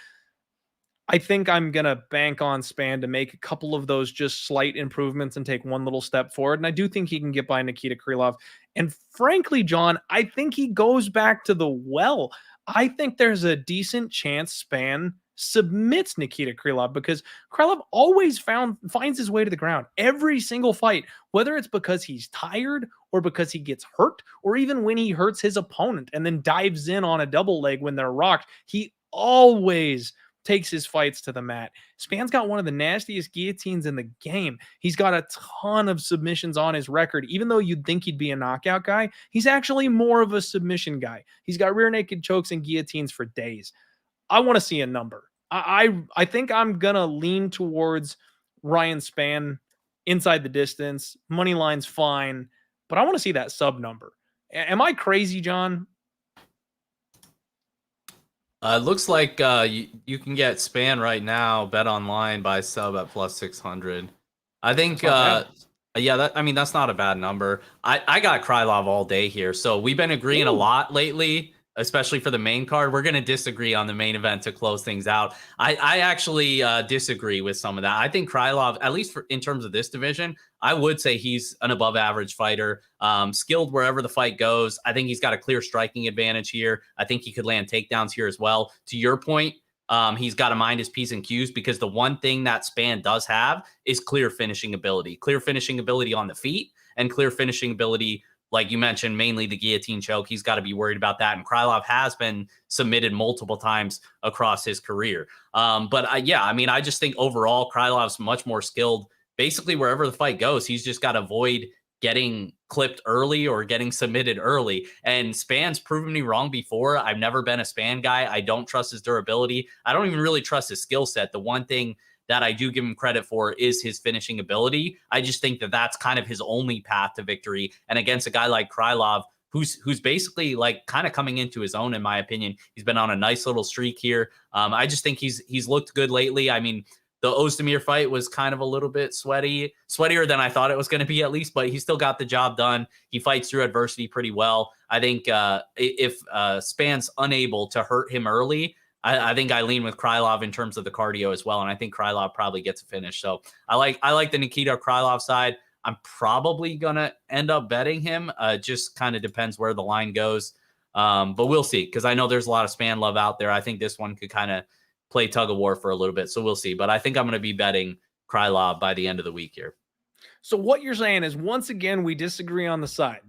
I think I'm going to bank on Spann to make a couple of those just slight improvements and take one little step forward. And I do think he can get by Nikita Krylov. And frankly, John, I think he goes back to the well. I think there's a decent chance Spann submits Nikita Krylov, because Krylov always finds his way to the ground every single fight, whether it's because he's tired or because he gets hurt, or even when he hurts his opponent and then dives in on a double leg when they're rocked. He always takes his fights to the mat. Spann's got one of the nastiest guillotines in the game. He's got a ton of submissions on his record. Even though you'd think he'd be a knockout guy, he's actually more of a submission guy. He's got rear naked chokes and guillotines for days. I want to see a number. I think I'm going to lean towards Ryan Spann inside the distance. Money line's fine, but I want to see that sub number. Am I crazy, John? Looks like you can get Spann right now, bet online by sub at plus 600. I think, yeah, that's not a bad number. I got Krylov all day here. So we've been agreeing a lot lately, especially for the main card. We're going to disagree on the main event to close things out. I actually disagree with some of that. I think Krylov, at least in terms of this division, I would say he's an above average fighter, skilled wherever the fight goes. I think he's got a clear striking advantage here. I think he could land takedowns here as well. To your point, he's got to mind his P's and Q's, because the one thing that Spann does have is clear finishing ability on the feet, and clear finishing ability, like you mentioned, mainly the guillotine choke. He's got to be worried about that. And Krylov has been submitted multiple times across his career. I just think overall Krylov's much more skilled. Basically, wherever the fight goes, he's just got to avoid getting clipped early or getting submitted early. And Spann's proven me wrong before. I've never been a Spann guy. I don't trust his durability. I don't even really trust his skill set. The one thing that I do give him credit for is his finishing ability. I just think that that's kind of his only path to victory. And against a guy like Krylov, who's basically like kind of coming into his own, in my opinion, he's been on a nice little streak here. I just think he's looked good lately. I mean, the Ozdemir fight was kind of a little bit sweatier than I thought it was going to be, at least, but he still got the job done. He fights through adversity pretty well. I think if Spann's unable to hurt him early, I think I lean with Krylov in terms of the cardio as well, and I think Krylov probably gets a finish. So I like the Nikita Krylov side. I'm probably gonna end up betting him. Just kind of depends where the line goes, but we'll see, because I know there's a lot of Spann love out there. I think this one could kind of play tug of war for a little bit, so we'll see. But I think I'm going to be betting Krylov by the end of the week here. So what you're saying is, once again, we disagree on the side,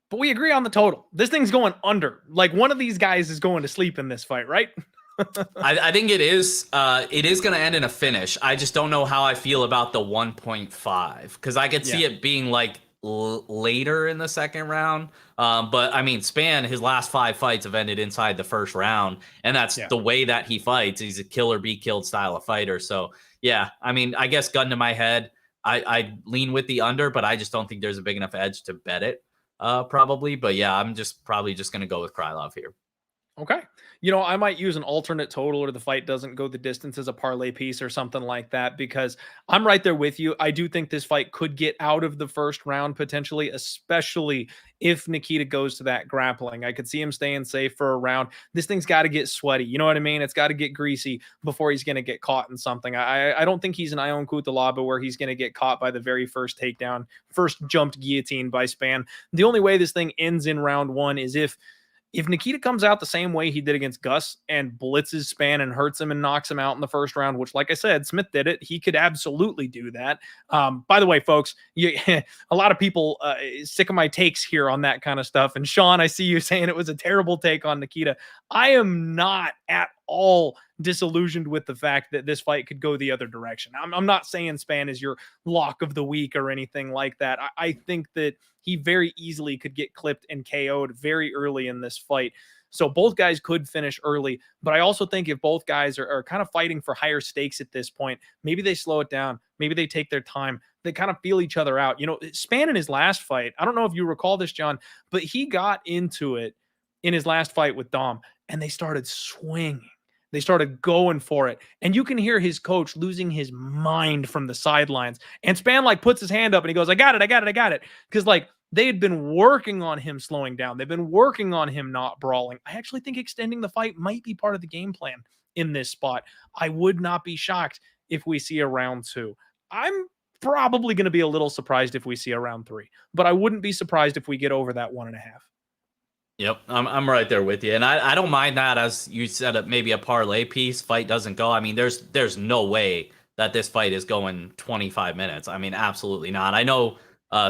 but we agree on the total. This thing's going under. Like, one of these guys is going to sleep in this fight, right? I think it is. It is going to end in a finish. I just don't know how I feel about the 1.5, because I could see it being like later in the second round. But I mean, Spann, his last 5 fights have ended inside the first round, and that's the way that he fights. He's a kill or be killed style of fighter. So yeah, I mean, I guess gun to my head, I lean with the under, but I just don't think there's a big enough edge to bet it. Probably, but yeah, I'm probably just gonna go with Krylov here. Okay. I might use an alternate total, or the fight doesn't go the distance, as a parlay piece or something like that, because I'm right there with you. I do think this fight could get out of the first round potentially, especially if Nikita goes to that grappling. I could see him staying safe for a round. This thing's got to get sweaty. You know what I mean? It's got to get greasy before he's going to get caught in something. I don't think he's an Ion Cutelaba where he's going to get caught by the very first takedown, first jumped guillotine by Spann. The only way this thing ends in round 1 is if Nikita comes out the same way he did against Gus and blitzes Spann and hurts him and knocks him out in the first round, which, like I said, Smith did it. He could absolutely do that. By the way, folks, a lot of people sick of my takes here on that kind of stuff. And Sean, I see you saying it was a terrible take on Nikita. I am not at all disillusioned with the fact that this fight could go the other direction. I'm not saying Spann is your lock of the week or anything like that. I think that he very easily could get clipped and KO'd very early in this fight. So both guys could finish early, but I also think if both guys are kind of fighting for higher stakes at this point, maybe they slow it down. Maybe they take their time. They kind of feel each other out. Spann in his last fight, I don't know if you recall this, John, but he got into it in his last fight with Dom, and they started swinging. They started going for it. And you can hear his coach losing his mind from the sidelines. And Spann puts his hand up and he goes, I got it. Because they had been working on him slowing down. They've been working on him not brawling. I actually think extending the fight might be part of the game plan in this spot. I would not be shocked if we see a round 2. I'm probably going to be a little surprised if we see a round 3, but I wouldn't be surprised if we get over that 1.5. Yep, I'm right there with you, and I don't mind that, as you said, maybe a parlay piece. Fight doesn't go. I mean, there's no way that this fight is going 25 minutes. I mean, absolutely not. I know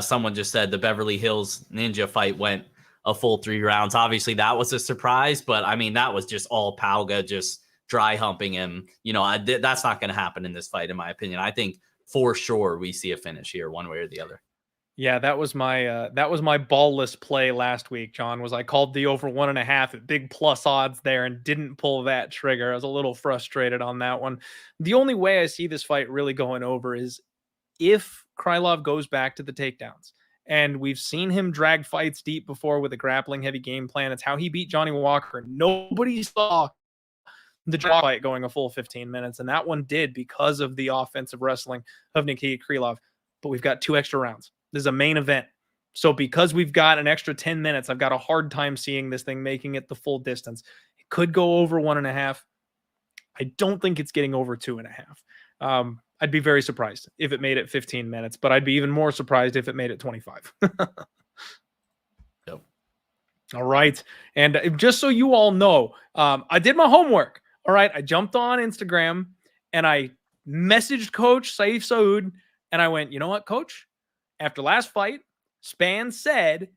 someone just said the Beverly Hills Ninja fight went a full 3 rounds. Obviously, that was a surprise, but I mean, that was just all Pauga just dry humping him. That's not going to happen in this fight, in my opinion. I think for sure we see a finish here, one way or the other. Yeah, that was my ballless play last week, John. I called the over 1.5 at big plus odds there and didn't pull that trigger. I was a little frustrated on that one. The only way I see this fight really going over is if Krylov goes back to the takedowns. And we've seen him drag fights deep before with a grappling heavy game plan. It's how he beat Johnny Walker. Nobody saw the draw fight going a full 15 minutes. And that one did because of the offensive wrestling of Nikita Krylov. But we've got 2 extra rounds. This is a main event. So because we've got an extra 10 minutes, I've got a hard time seeing this thing making it the full distance. It could go over 1.5. I don't think it's getting over 2.5. I'd be very surprised if it made it 15 minutes, but I'd be even more surprised if it made it 25. Yep. All right. And just so you all know, I did my homework. All right. I jumped on Instagram and I messaged Coach Saif Saud and I went, you know what, Coach? After last fight, Spann said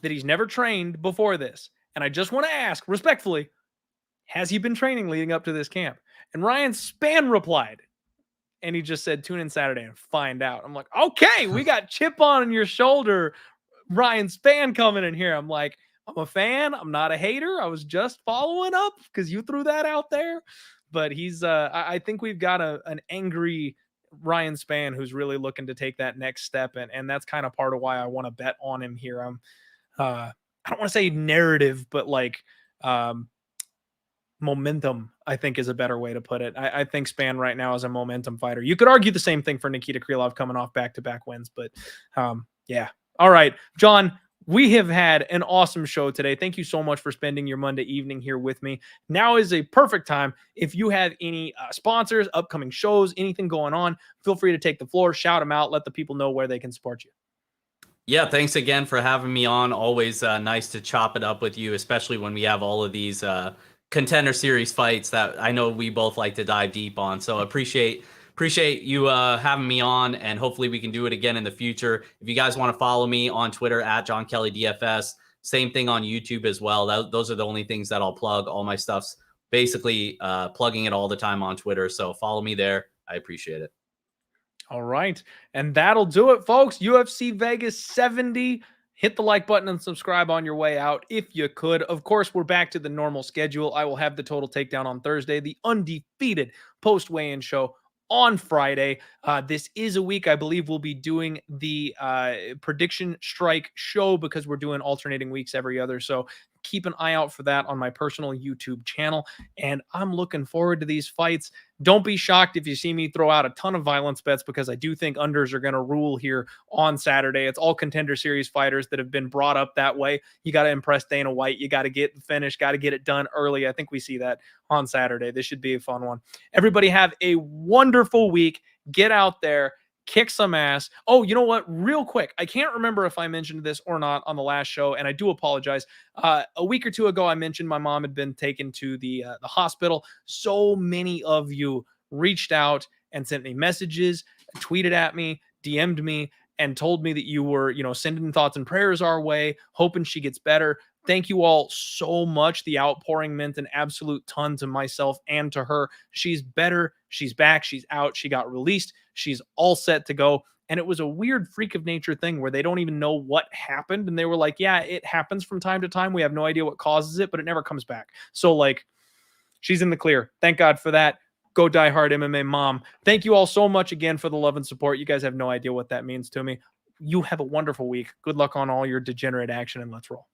that he's never trained before this. And I just want to ask respectfully, has he been training leading up to this camp? And Ryan Spann replied. And he just said, tune in Saturday and find out. I'm like, okay, we got chip on your shoulder. Ryan Spann coming in here. I'm like, I'm a fan. I'm not a hater. I was just following up because you threw that out there. But he's, I think we've got an angry Ryan Spann who's really looking to take that next step. And that's kind of part of why I want to bet on him here. I don't want to say narrative, but like, momentum, I think, is a better way to put it. I think Spann right now is a momentum fighter. You could argue the same thing for Nikita Krylov coming off back-to-back wins, but yeah. All right, John, we have had an awesome show today. Thank you so much for spending your Monday evening here with me. Now is a perfect time. If you have any sponsors, upcoming shows, anything going on, feel free to take the floor, shout them out, let the people know where they can support you. Yeah, thanks again for having me on. Always nice to chop it up with you, especially when we have all of these contender series fights that I know we both like to dive deep on. So appreciate you having me on, and hopefully we can do it again in the future. If you guys want to follow me on Twitter at John Kelly DFS, same thing on YouTube as well. Those are the only things that I'll plug. All my stuff's basically plugging it all the time on Twitter. So follow me there. I appreciate it. All right. And that'll do it, folks. UFC Vegas 70. Hit the like button and subscribe on your way out if you could. Of course, we're back to the normal schedule. I will have the Total Takedown on Thursday, the undefeated post-weigh-in show on Friday. This is a week I believe we'll be doing the prediction strike show because we're doing alternating weeks every other. So keep an eye out for that on my personal YouTube channel. And I'm looking forward to these fights. Don't be shocked if you see me throw out a ton of violence bets because I do think unders are going to rule here on Saturday. It's all contender series fighters that have been brought up that way. You got to impress Dana White. You got to get the finish, got to get it done early. I think we see that on Saturday. This should be a fun one. Everybody have a wonderful week. Get out there. Kick some ass. Oh, you know what? Real quick, I can't remember if I mentioned this or not on the last show, and I do apologize. A week or two ago, I mentioned my mom had been taken to the hospital. So many of you reached out and sent me messages, tweeted at me, DM'd me, and told me that you were, sending thoughts and prayers our way, hoping she gets better. Thank you all so much. The outpouring meant an absolute ton to myself and to her. She's better. She's back. She's out. She got released. She's all set to go. And it was a weird freak of nature thing where they don't even know what happened. And they were like, yeah, it happens from time to time. We have no idea what causes it, but it never comes back. So she's in the clear. Thank God for that. Go Die Hard MMA Mom. Thank you all so much again for the love and support. You guys have no idea what that means to me. You have a wonderful week. Good luck on all your degenerate action, and let's roll.